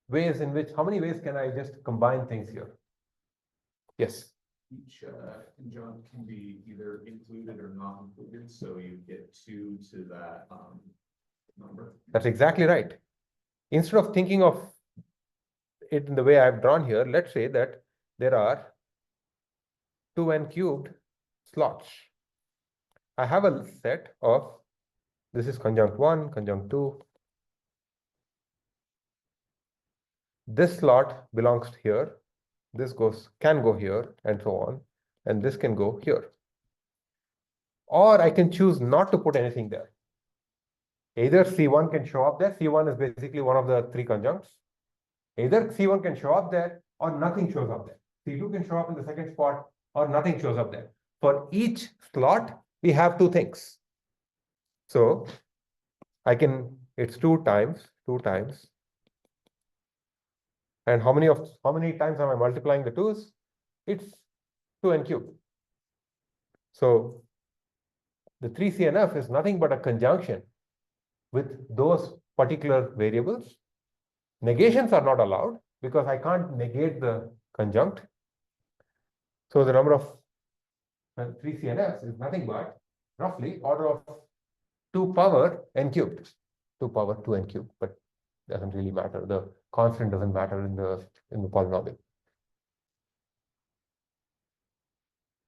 ways can I just combine things here? Yes. Each conjunct can be either included or not included, so you get 2 to that number. That's exactly right. Instead of thinking of it in the way I've drawn here, let's say that there are 2n cubed slots. I have a set of, this is conjunct 1, conjunct 2. This slot belongs here. This can go here, and so on. And this can go here. Or I can choose not to put anything there. Either C1 can show up there. C1 is basically one of the 3 conjuncts. Either C1 can show up there or nothing shows up there. C2 can show up in the second spot or nothing shows up there. For each slot, we have 2 things. So it's 2 times. And how many times am I multiplying the 2's? It's 2n cubed. So the 3CNF is nothing but a conjunction with those particular variables. Negations are not allowed because I can't negate the conjunct. So the number of 3 CNFs is nothing but roughly order of 2 power n cubed, 2 power 2 n cubed, but doesn't really matter. The constant doesn't matter in the polynomial.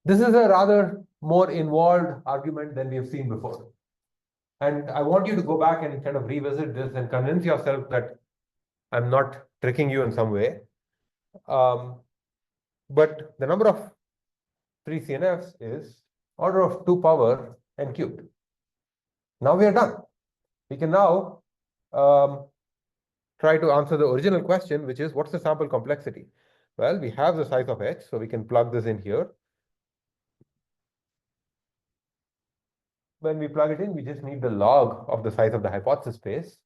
This is a rather more involved argument than we have seen before. And I want you to go back and kind of revisit this and convince yourself that I'm not tricking you in some way. But the number of 3 CNFs is order of 2 power n cubed. Now we are done. We can now try to answer the original question, which is what's the sample complexity? Well, we have the size of h, so we can plug this in here. When we plug it in, we just need the log of the size of the hypothesis space.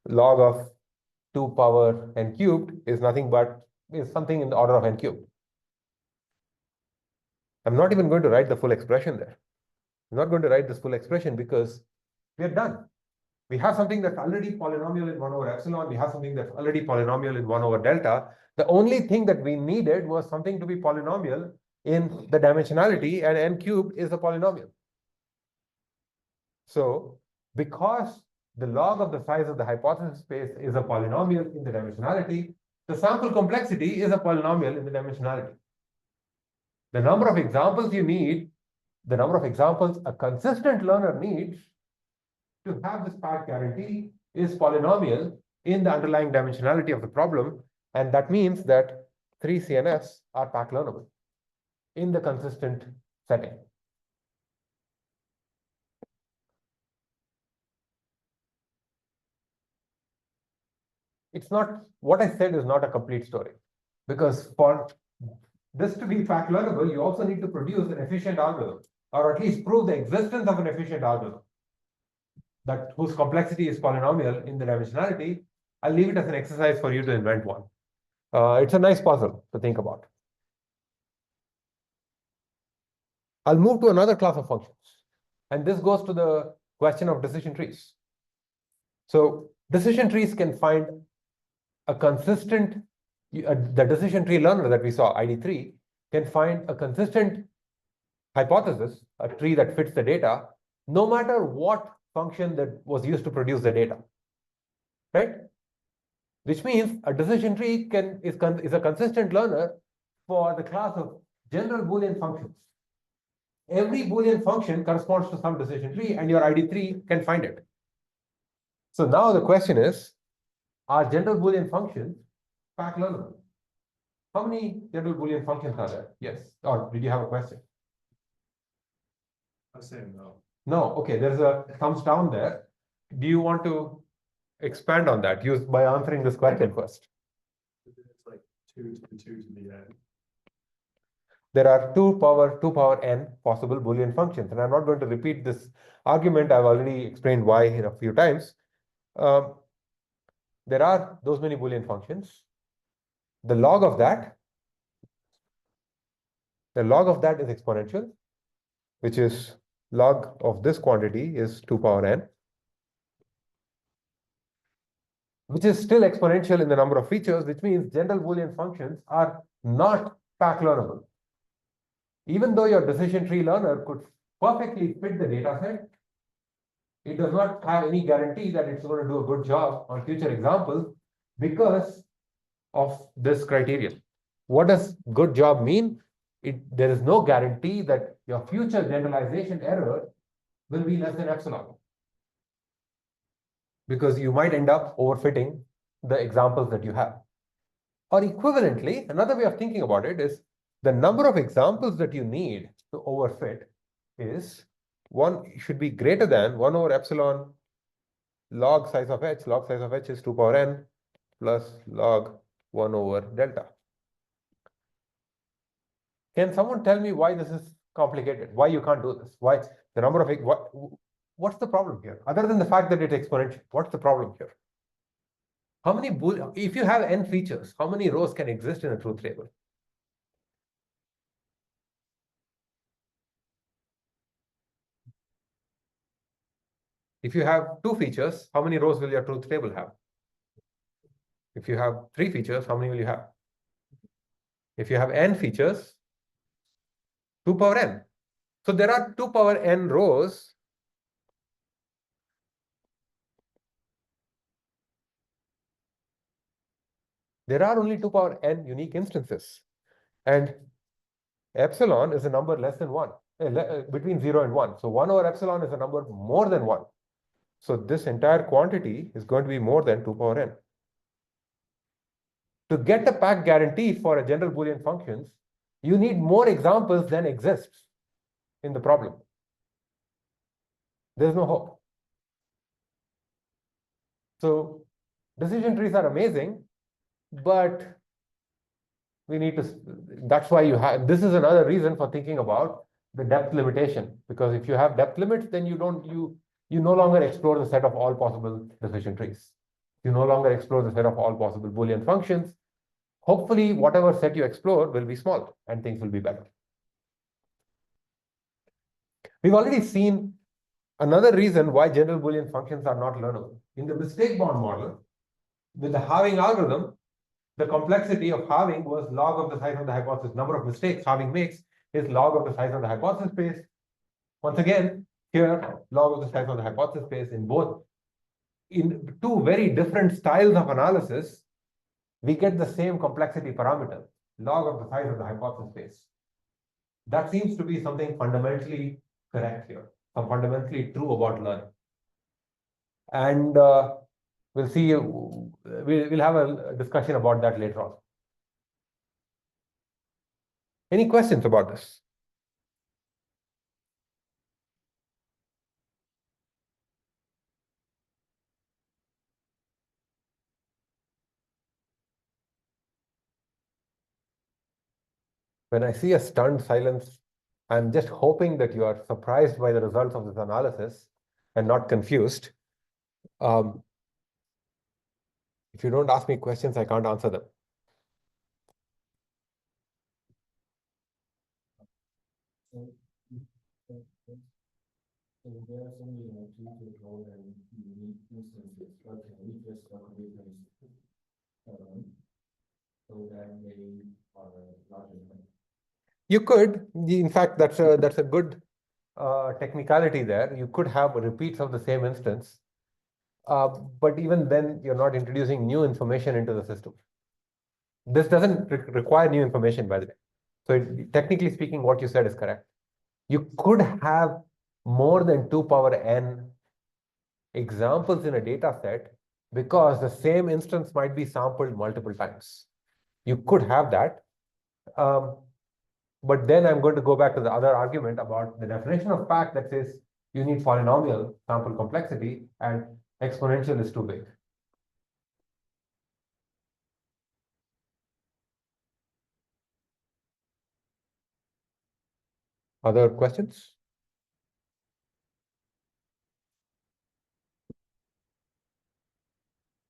Log of 2 power n cubed is nothing but is something in the order of n cubed. I'm not even going to write the full expression there. I'm not going to write this full expression because we are done. We have something that's already polynomial in 1 over epsilon. We have something that's already polynomial in 1 over delta. The only thing that we needed was something to be polynomial in the dimensionality, and n cubed is a polynomial. So because the log of the size of the hypothesis space is a polynomial in the dimensionality, the sample complexity is a polynomial in the dimensionality. The number of examples you need, the number of examples a consistent learner needs to have this pack guarantee is polynomial in the underlying dimensionality of the problem. And that means that 3 CNFs are pack learnable in the consistent setting. It's not, what I said is not a complete story, because for this to be pack learnable, you also need to produce an efficient algorithm, or at least prove the existence of an efficient algorithm that whose complexity is polynomial in the dimensionality. I'll leave it as an exercise for you to invent one. It's a nice puzzle to think about. I'll move to another class of functions. And this goes to the question of decision trees. So decision trees can find a consistent, the decision tree learner that we saw, ID3, can find a consistent hypothesis, a tree that fits the data, no matter what function that was used to produce the data, right? Which means a decision tree is a consistent learner for the class of general Boolean functions. Every Boolean function corresponds to some decision tree, and your ID3 can find it. So now the question is, are general Boolean functions pack learnable? How many general Boolean functions are there? Yes. Or did you have a question? I'm saying no. No. Okay. There's a thumbs down there. Do you want to expand on that? Use by answering this question first. It's like 2 to the n. There are 2 power n possible Boolean functions, and I'm not going to repeat this argument. I've already explained why in a few times. There are those many Boolean functions. The log of that is exponential, which is log of this quantity is 2 power n, which is still exponential in the number of features, which means general Boolean functions are not pack learnable. Even though your decision tree learner could perfectly fit the data set, it does not have any guarantee that it's going to do a good job on future examples because of this criterion. What does good job mean? There is no guarantee that your future generalization error will be less than epsilon, because you might end up overfitting the examples that you have. Or equivalently, another way of thinking about it is the number of examples that you need to overfit is should be greater than 1 over epsilon log size of h. Log size of h is 2 power n plus log 1 over delta. Can someone tell me why this is complicated? Why you can't do this? Why the number of what's the problem here? Other than the fact that it's exponential, what's the problem here? How many if you have n features, how many rows can exist in a truth table? If you have 2 features, how many rows will your truth table have? If you have 3 features, how many will you have? If you have n features, 2 power n. So there are 2 power n rows. There are only 2 power n unique instances. And epsilon is a number less than 1, between 0 and 1. So 1 over epsilon is a number more than 1. So this entire quantity is going to be more than 2 power n. To get the pack guarantee for a general Boolean functions, you need more examples than exists in the problem. There's no hope. So decision trees are amazing, but we need to, that's why you have, this is another reason for thinking about the depth limitation, because if you have depth limits, then you no longer explore the set of all possible decision trees. You no longer explore the set of all possible Boolean functions. Hopefully, whatever set you explore will be smaller and things will be better. We've already seen another reason why general Boolean functions are not learnable. In the mistake bound model, with the halving algorithm, the complexity of halving was log of the size of the hypothesis. Number of mistakes halving makes is log of the size of the hypothesis space. Once again, here, log of the size of the hypothesis space in 2 very different styles of analysis, we get the same complexity parameter, log of the size of the hypothesis space. That seems to be something fundamentally correct here, or fundamentally true about learning. And we'll see, we'll have a discussion about that later on. Any questions about this? When I see a stunned silence, I'm just hoping that you are surprised by the results of this analysis and not confused. If you don't ask me questions, I can't answer them. So there are so many two to code and unique instances, but can we just calculate them so that they are larger than? You could, in fact, that's a good technicality there. You could have repeats of the same instance, but even then, you're not introducing new information into the system. This doesn't require new information, by the way. So technically speaking, what you said is correct. You could have more than 2 power n examples in a data set because the same instance might be sampled multiple times. You could have that. But then I'm going to go back to the other argument about the definition of pack that says you need polynomial sample complexity and exponential is too big. Other questions?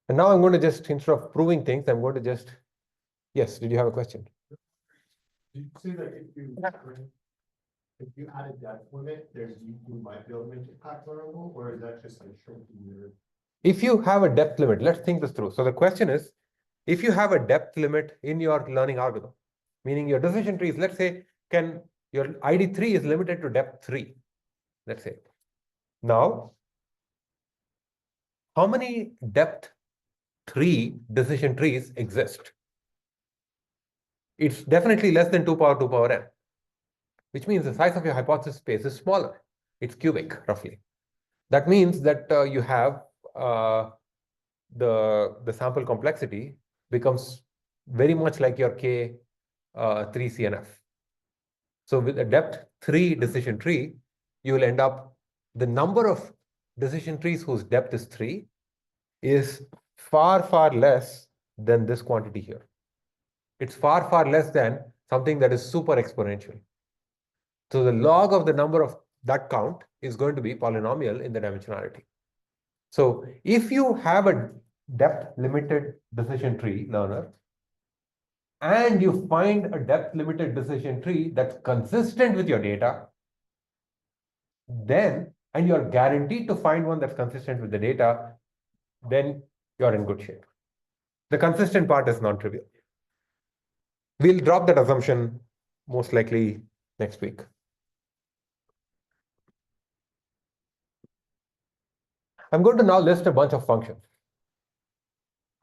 And now I'm going to just, instead of proving things, I'm going to just, yes, did you have a question? Did you say that if you add a depth limit, you might be able to make it pack learnable, or is that just like shrinking your? If you have a depth limit, let's think this through. So the question is, if you have a depth limit in your learning algorithm, meaning your decision trees, let's say, your ID3 is limited to depth 3, let's say. Now, how many depth 3 decision trees exist? It's definitely less than 2 power 2 power n, which means the size of your hypothesis space is smaller. It's cubic, roughly. That means that you have the sample complexity becomes very much like your K 3 CNF. So with a depth 3 decision tree, you will end up, the number of decision trees whose depth is 3 is far, far less than this quantity here. It's far, far less than something that is super exponential. So the log of the number of that count is going to be polynomial in the dimensionality. So if you have a depth limited decision tree learner, and you find a depth limited decision tree that's consistent with your data, then, and you're guaranteed to find one that's consistent with the data, then you're in good shape. The consistent part is non-trivial. We'll drop that assumption most likely next week. I'm going to now list a bunch of functions.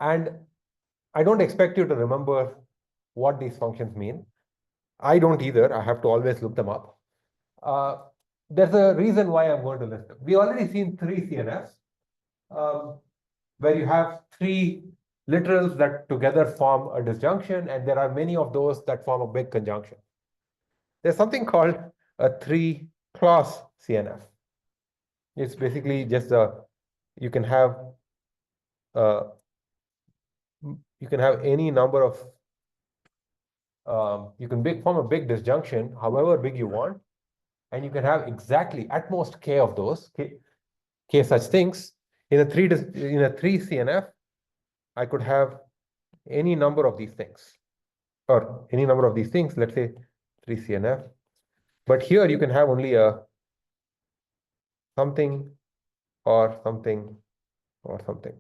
And I don't expect you to remember what these functions mean. I don't either. I have to always look them up. There's a reason why I'm going to list them. We already seen 3 CNFs, where you have 3 literals that together form a disjunction, and there are many of those that form a big conjunction. There's something called a 3-clause CNF. It's basically just you can have any number of you can form a big disjunction, however big you want, and you can have exactly at most k of those k such things. In a 3 CNF, I could have any number of these things, or any number of these things. Let's say 3 CNF, but here you can have only a something or something or something.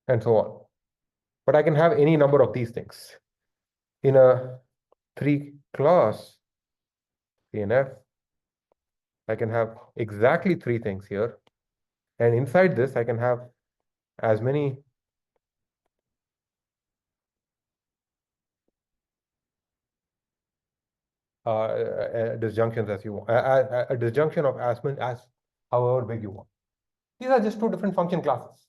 And so on. But I can have any number of these things. In a 3-clause CNF, I can have exactly 3 things here. And inside this, I can have as many disjunctions as you want, a disjunction of as however big you want. These are just 2 different function classes.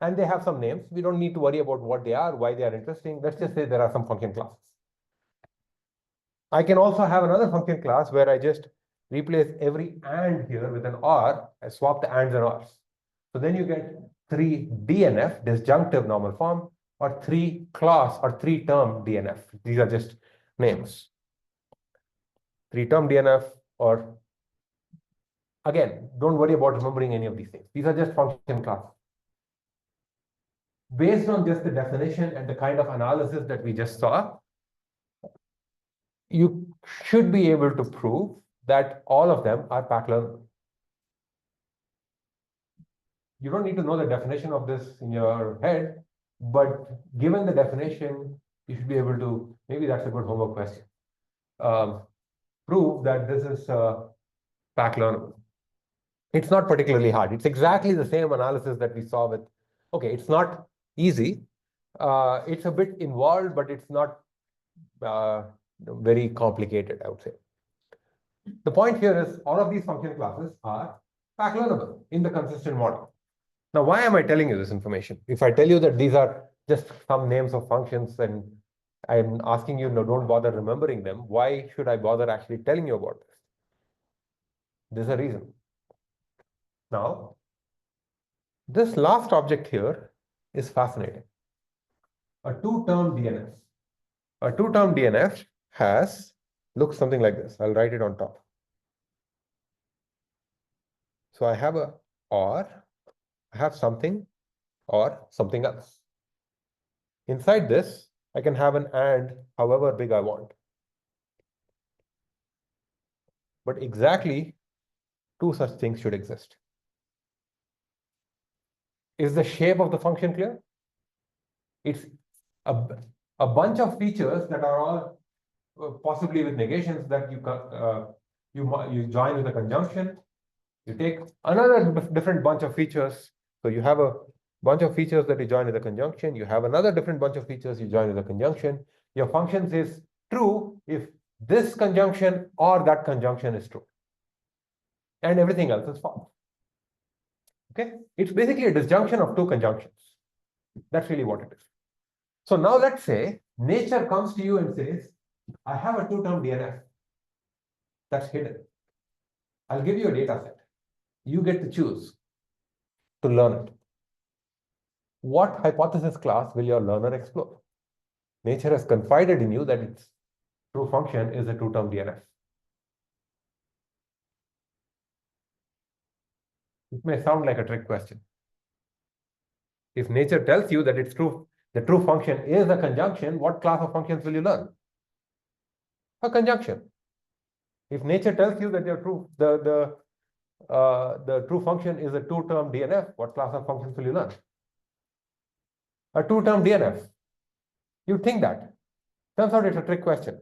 And they have some names. We don't need to worry about what they are, why they are interesting. Let's just say there are some function classes. I can also have another function class where I just replace every and here with an or. I swap the ands and ors. So then you get 3 DNF, disjunctive normal form, or 3-clause or 3-term DNF. These are just names. 3-term DNF, or again, don't worry about remembering any of these things. These are just function classes. Based on just the definition and the kind of analysis that we just saw, you should be able to prove that all of them are pack learnable. You don't need to know the definition of this in your head, but given the definition, you should be able to, maybe that's a good homework question, prove that this is pack learnable. It's not particularly hard. It's exactly the same analysis that we saw with, okay, it's not easy. It's a bit involved, but it's not very complicated, I would say. The point here is all of these function classes are pack learnable in the consistent model. Now, why am I telling you this information? If I tell you that these are just some names of functions and I'm asking you, no, don't bother remembering them, why should I bother actually telling you about this? There's a reason. Now, this last object here is fascinating. A 2-term DNF. A 2-term DNF looks something like this. I'll write it on top. So I have a or, I have something or something else. Inside this, I can have an and however big I want. But exactly 2 such things should exist. Is the shape of the function clear? It's a bunch of features that are all possibly with negations that you join with a conjunction. You take another different bunch of features. So you have a bunch of features that you join with a conjunction. You have another different bunch of features you join with a conjunction. Your function is true if this conjunction or that conjunction is true. And everything else is false. Okay? It's basically a disjunction of 2 conjunctions. That's really what it is. So now let's say nature comes to you and says, I have a 2-term DNF that's hidden. I'll give you a data set. You get to choose to learn it. What hypothesis class will your learner explore? Nature has confided in you that its true function is a 2-term DNF. It may sound like a trick question. If nature tells you that it's true, the true function is a conjunction, what class of functions will you learn? A conjunction. If nature tells you that the true function is a 2-term DNF, what class of functions will you learn? A 2-term DNF. You'd think that. Turns out it's a trick question.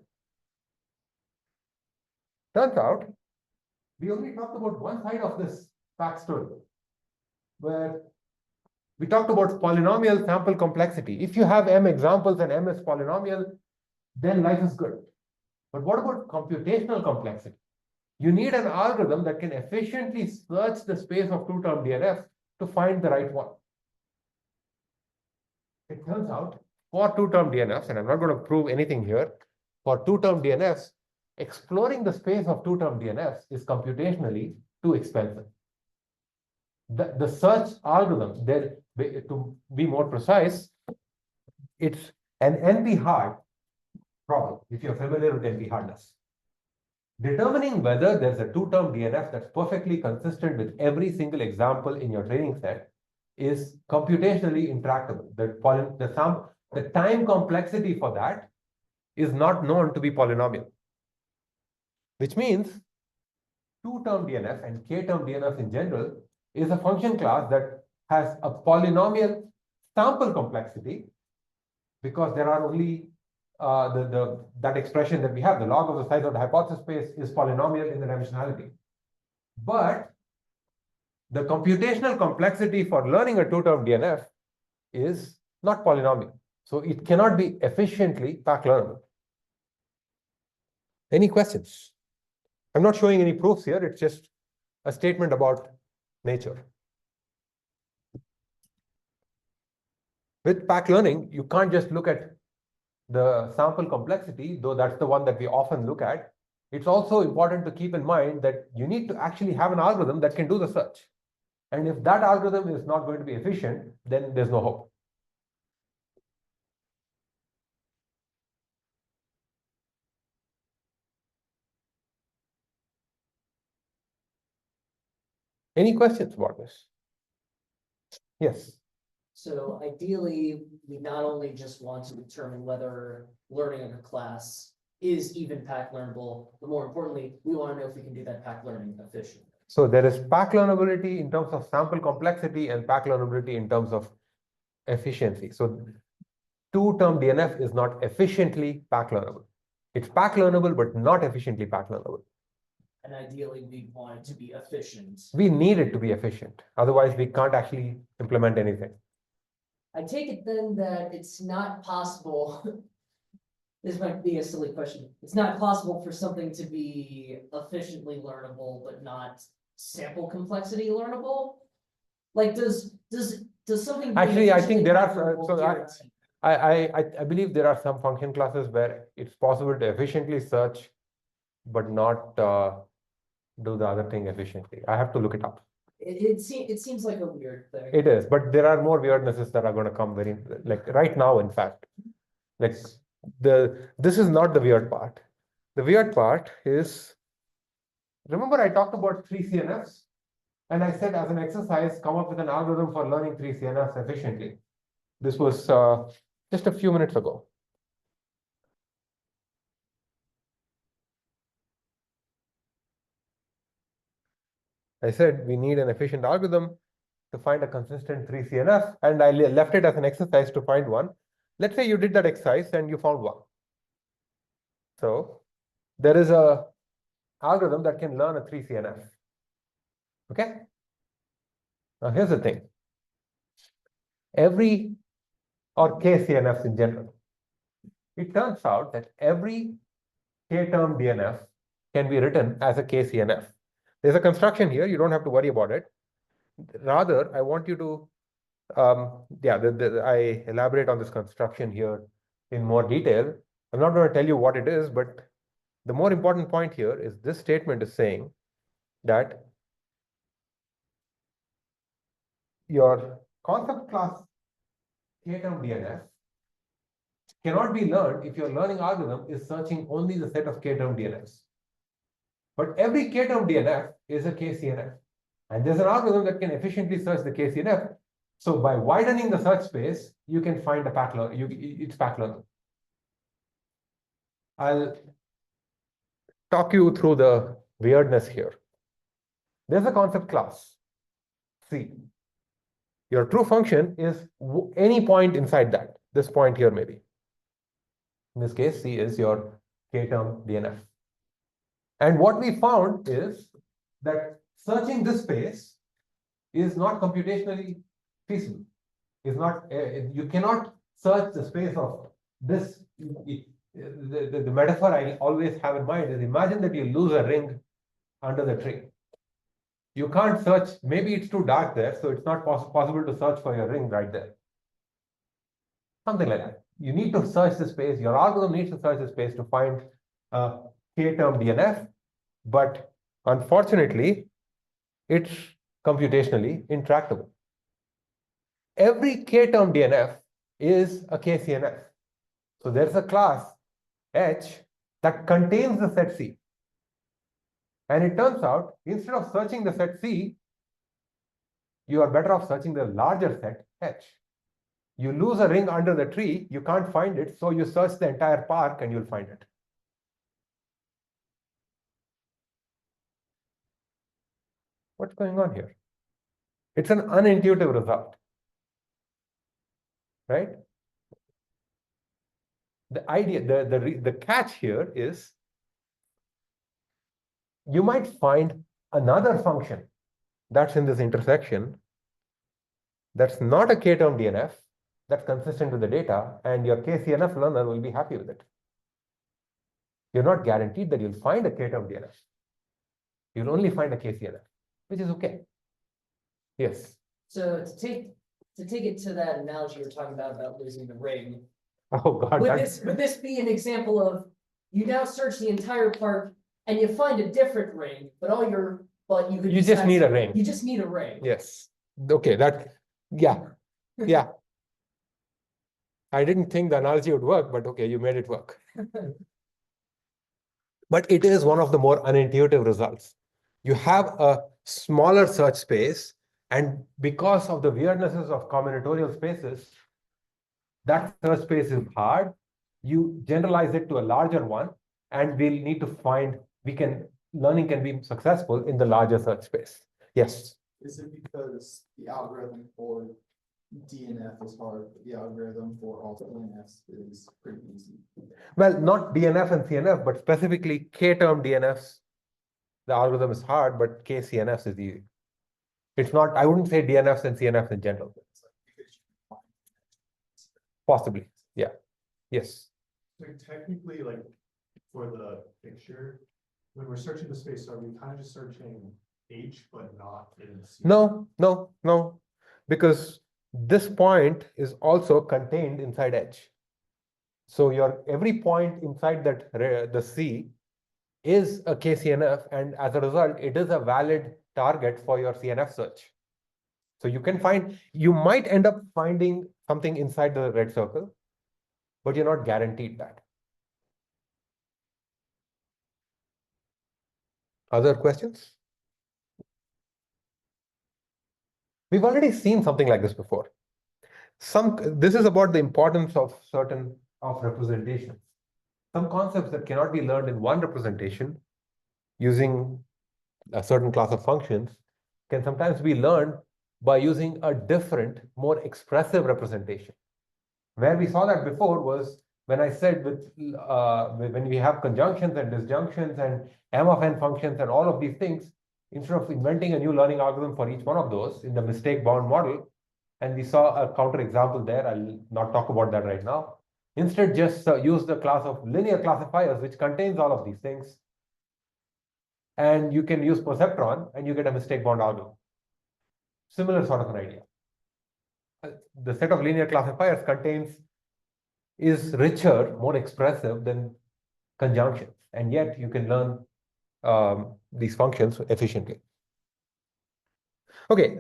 Turns out, we only talked about one side of this fact story, where we talked about polynomial sample complexity. If you have m examples and m is polynomial, then life is good. But what about computational complexity? You need an algorithm that can efficiently search the space of two-term DNF to find the right one. It turns out, for two-term DNFs, and I'm not going to prove anything here, for two-term DNFs, exploring the space of two-term DNFs is computationally too expensive. The search algorithm, to be more precise, it's an NP-hard problem, if you're familiar with NP-hardness. Determining whether there's a two-term DNF that's perfectly consistent with every single example in your training set is computationally intractable. The time complexity for that is not known to be polynomial, which means two-term DNF and k-term DNF in general is a function class that has a polynomial sample complexity, because there are only that expression that we have, the log of the size of the hypothesis space, is polynomial in the dimensionality. But the computational complexity for learning a two-term DNF is not polynomial. So it cannot be efficiently pack learnable. Any questions? I'm not showing any proofs here. It's just a statement about nature. With pack learning, you can't just look at the sample complexity, though that's the one that we often look at. It's also important to keep in mind that you need to actually have an algorithm that can do the search. And if that algorithm is not going to be efficient, then there's no hope. Any questions about this? Yes. So ideally, we not only just want to determine whether learning a class is even pack learnable, but more importantly, we want to know if we can do that pack learning efficiently. So there is pack learnability in terms of sample complexity and pack learnability in terms of efficiency. So two-term DNF is not efficiently pack learnable. It's pack learnable, but not efficiently pack learnable. And ideally, we want it to be efficient. We need it to be efficient. Otherwise, we can't actually implement anything. I take it then that it's not possible. This might be a silly question. It's not possible for something to be efficiently learnable, but not sample complexity learnable. Like, does something? Actually, I think there are efficiently learnable I believe there are some function classes where it's possible to efficiently search, but not do the other thing efficiently. I have to look it up. It seems like a weird thing. It is, but there are more weirdnesses that are going to come very, like right now, in fact. Like this is not the weird part. The weird part is, remember I talked about 3 CNFs? And I said as an exercise, come up with an algorithm for learning 3 CNFs efficiently. This was just a few minutes ago. I said we need an efficient algorithm to find a consistent 3 CNF, and I left it as an exercise to find one. Let's say you did that exercise and you found one. So there is a algorithm that can learn a 3 CNF. Okay? Now here's the thing. Or k-CNFs in general. It turns out that every k-term DNF can be written as a k-CNF. There's a construction here. You don't have to worry about it. Rather, I want you to, I elaborate on this construction here in more detail. I'm not going to tell you what it is, but the more important point here is this statement is saying that your concept class k-term DNF cannot be learned if your learning algorithm is searching only the set of k-term DNFs. But every k-term DNF is a k-CNF. And there's an algorithm that can efficiently search the k-CNF. So by widening the search space, you can find a pack learner. It's pack learner. I'll talk you through the weirdness here. There's a concept class, C. Your true function is any point inside that. This point here, maybe. In this case, C is your k-term DNF. And what we found is that searching this space is not computationally feasible. Is not, you cannot search the space of this. The metaphor I always have in mind is, imagine that you lose a ring under the tree. You can't search, maybe it's too dark there, so it's not possible to search for your ring right there. Something like that. You need to search the space, your algorithm needs to search the space to find a k-term DNF, but unfortunately, it's computationally intractable. Every k-term DNF is a KCNF. So there's a class H that contains the set C. And it turns out, instead of searching the set C, you are better off searching the larger set H. You lose a ring under the tree, you can't find it, so you search the entire park and you'll find it. What's going on here? It's an unintuitive result, right? The idea, the catch here is, you might find another function that's in this intersection that's not a k-term DNF, that's consistent with the data, and your KCNF learner will be happy with it. You're not guaranteed that you'll find a k-term DNF. You'll only find a KCNF, which is okay. Yes. So to take it to that analogy you were talking about losing the ring, Oh God. would this be an example of, you now search the entire park and you find a different ring, but you could You just need a ring. You just need a ring. Yes. Okay. Yeah. I didn't think the analogy would work, but okay, you made it work. But it is one of the more unintuitive results. You have a smaller search space, and because of the weirdnesses of combinatorial spaces, that search space is hard. You generalize it to a larger one, and we'll need to find, learning can be successful in the larger search space. Yes. Is it because the algorithm for DNF is hard, but the algorithm for all DNFs is pretty easy? Well, not DNF and CNF, but specifically k-term DNFs. The algorithm is hard, but KCNFs is easy. It's not, I wouldn't say DNFs and CNFs in general. Possibly, yeah. Yes. So technically, like, for the picture, when we're searching the space, are we kind of just searching H, but not in C? No, because this point is also contained inside H. So every point inside that the C is a KCNF, and as a result, it is a valid target for your CNF search. So you might end up finding something inside the red circle, but you're not guaranteed that. Other questions? We've already seen something like this before. This is about the importance of representation. Some concepts that cannot be learned in one representation using a certain class of functions can sometimes be learned by using a different, more expressive representation. Where we saw that before was when I said when we have conjunctions and disjunctions and M of n functions and all of these things, instead of inventing a new learning algorithm for each one of those in the mistake-bound model, and we saw a counter example there, I'll not talk about that right now. Instead, just use the class of linear classifiers, which contains all of these things. And you can use perceptron, and you get a mistake-bound algorithm. Similar sort of an idea. The set of linear classifiers is richer, more expressive than conjunctions, and yet you can learn these functions efficiently. Okay,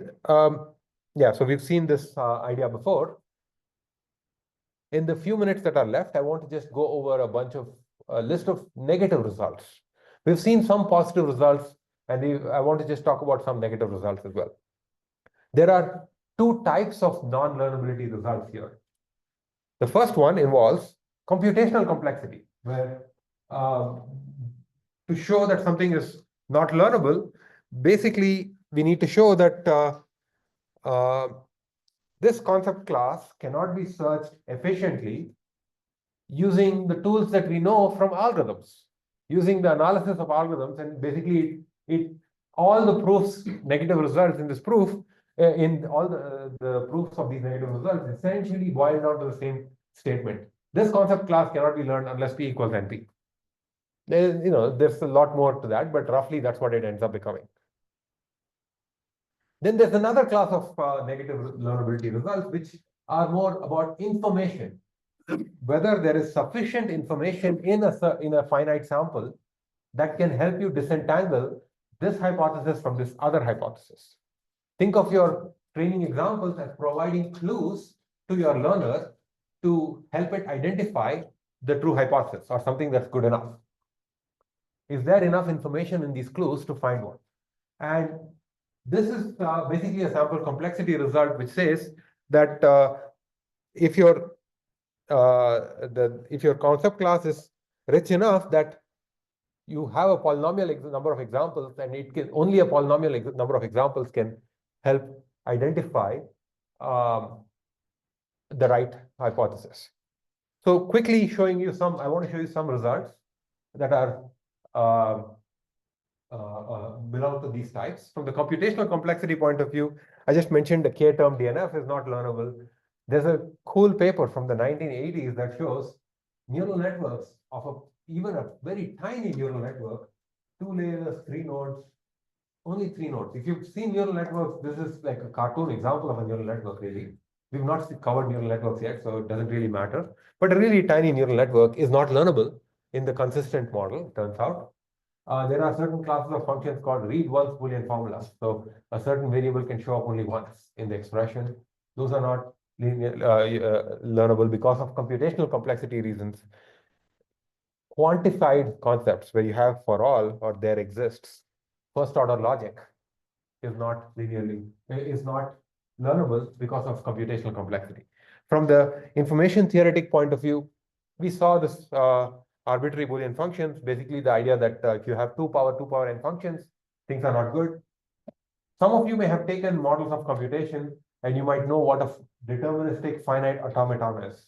yeah, so we've seen this idea before. In the few minutes that are left, I want to just go over a list of negative results. We've seen some positive results, and I want to just talk about some negative results as well. There are two types of non-learnability results here. The first one involves computational complexity, where to show that something is not learnable, basically we need to show that this concept class cannot be searched efficiently using the tools that we know from algorithms. using the analysis of algorithms, and basically it all the proofs, negative results in this proof, in all the proofs of these negative results essentially boil down to the same statement. This concept class cannot be learned unless P equals NP. There's a lot more to that, but roughly that's what it ends up becoming. Then there's another class of negative learnability results, which are more about information. Whether there is sufficient information in a finite sample that can help you disentangle this hypothesis from this other hypothesis. Think of your training examples as providing clues to your learner to help it identify the true hypothesis or something that's good enough. Is there enough information in these clues to find one? And this is basically a sample complexity result, which says that if your concept class is rich enough that you have a polynomial number of examples, and it can only a polynomial number of examples can help identify the right hypothesis. So quickly showing you some, I want to show you some results that are belong to these types. From the computational complexity point of view, I just mentioned the K-term DNF is not learnable. There's a cool paper from the 1980s that shows neural networks of even a very tiny neural network, 2 layers, 3 nodes, only 3 nodes. If you've seen neural networks, this is like a cartoon example of a neural network, really. We've not covered neural networks yet, so it doesn't really matter. But a really tiny neural network is not learnable in the consistent model, it turns out. There are certain classes of functions called read once Boolean formulas. So a certain variable can show up only once in the expression. Those are not learnable because of computational complexity reasons. Quantified concepts where you have for all or there exists first order logic is not learnable because of computational complexity. From the information theoretic point of view, we saw this arbitrary Boolean functions, basically the idea that if you have 2 power n functions, things are not good. Some of you may have taken models of computation and you might know what a deterministic finite automaton is.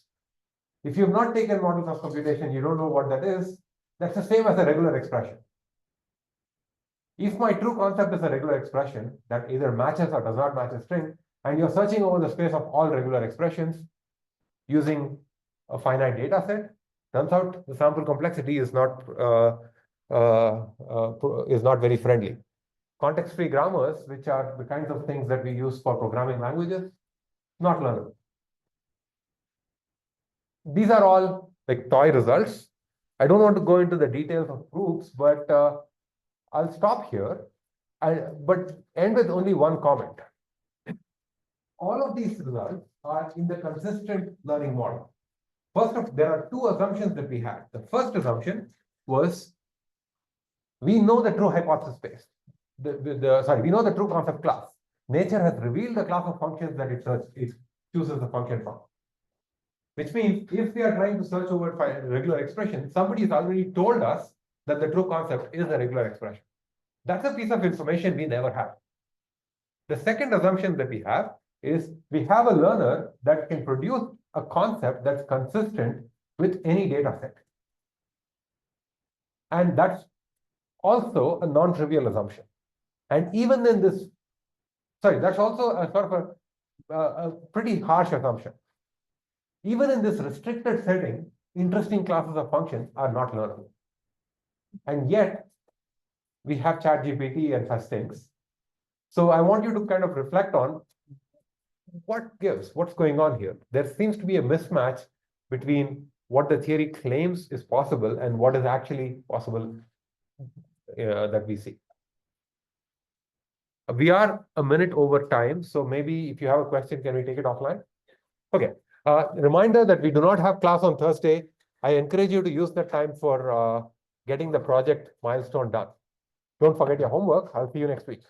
If you've not taken models of computation, you don't know what that is. That's the same as a regular expression. If my true concept is a regular expression that either matches or does not match a string, and you're searching over the space of all regular expressions using a finite data set, turns out the sample complexity is not very friendly. Context-free grammars, which are the kinds of things that we use for programming languages, not learnable. These are all like toy results. I don't want to go into the details of proofs, but I'll stop here, but end with only one comment. All of these results are in the consistent learning model. First, there are 2 assumptions that we had. The first assumption was we know the true hypothesis space. We know the true concept class. Nature has revealed the class of functions that it chooses the function from. Which means if we are trying to search over regular expression, somebody has already told us that the true concept is a regular expression. That's a piece of information we never had. The second assumption that we have is we have a learner that can produce a concept that's consistent with any data set. And that's also a non-trivial assumption. And even in this, that's also a sort of a pretty harsh assumption. Even in this restricted setting, interesting classes of functions are not learnable. And yet, we have ChatGPT and such things. So I want you to kind of reflect on what's going on here. There seems to be a mismatch between what the theory claims is possible and what is actually possible that we see. We are a minute over time, so maybe if you have a question, can we take it offline? Okay. Reminder that we do not have class on Thursday. I encourage you to use that time for getting the project milestone done. Don't forget your homework. I'll see you next week.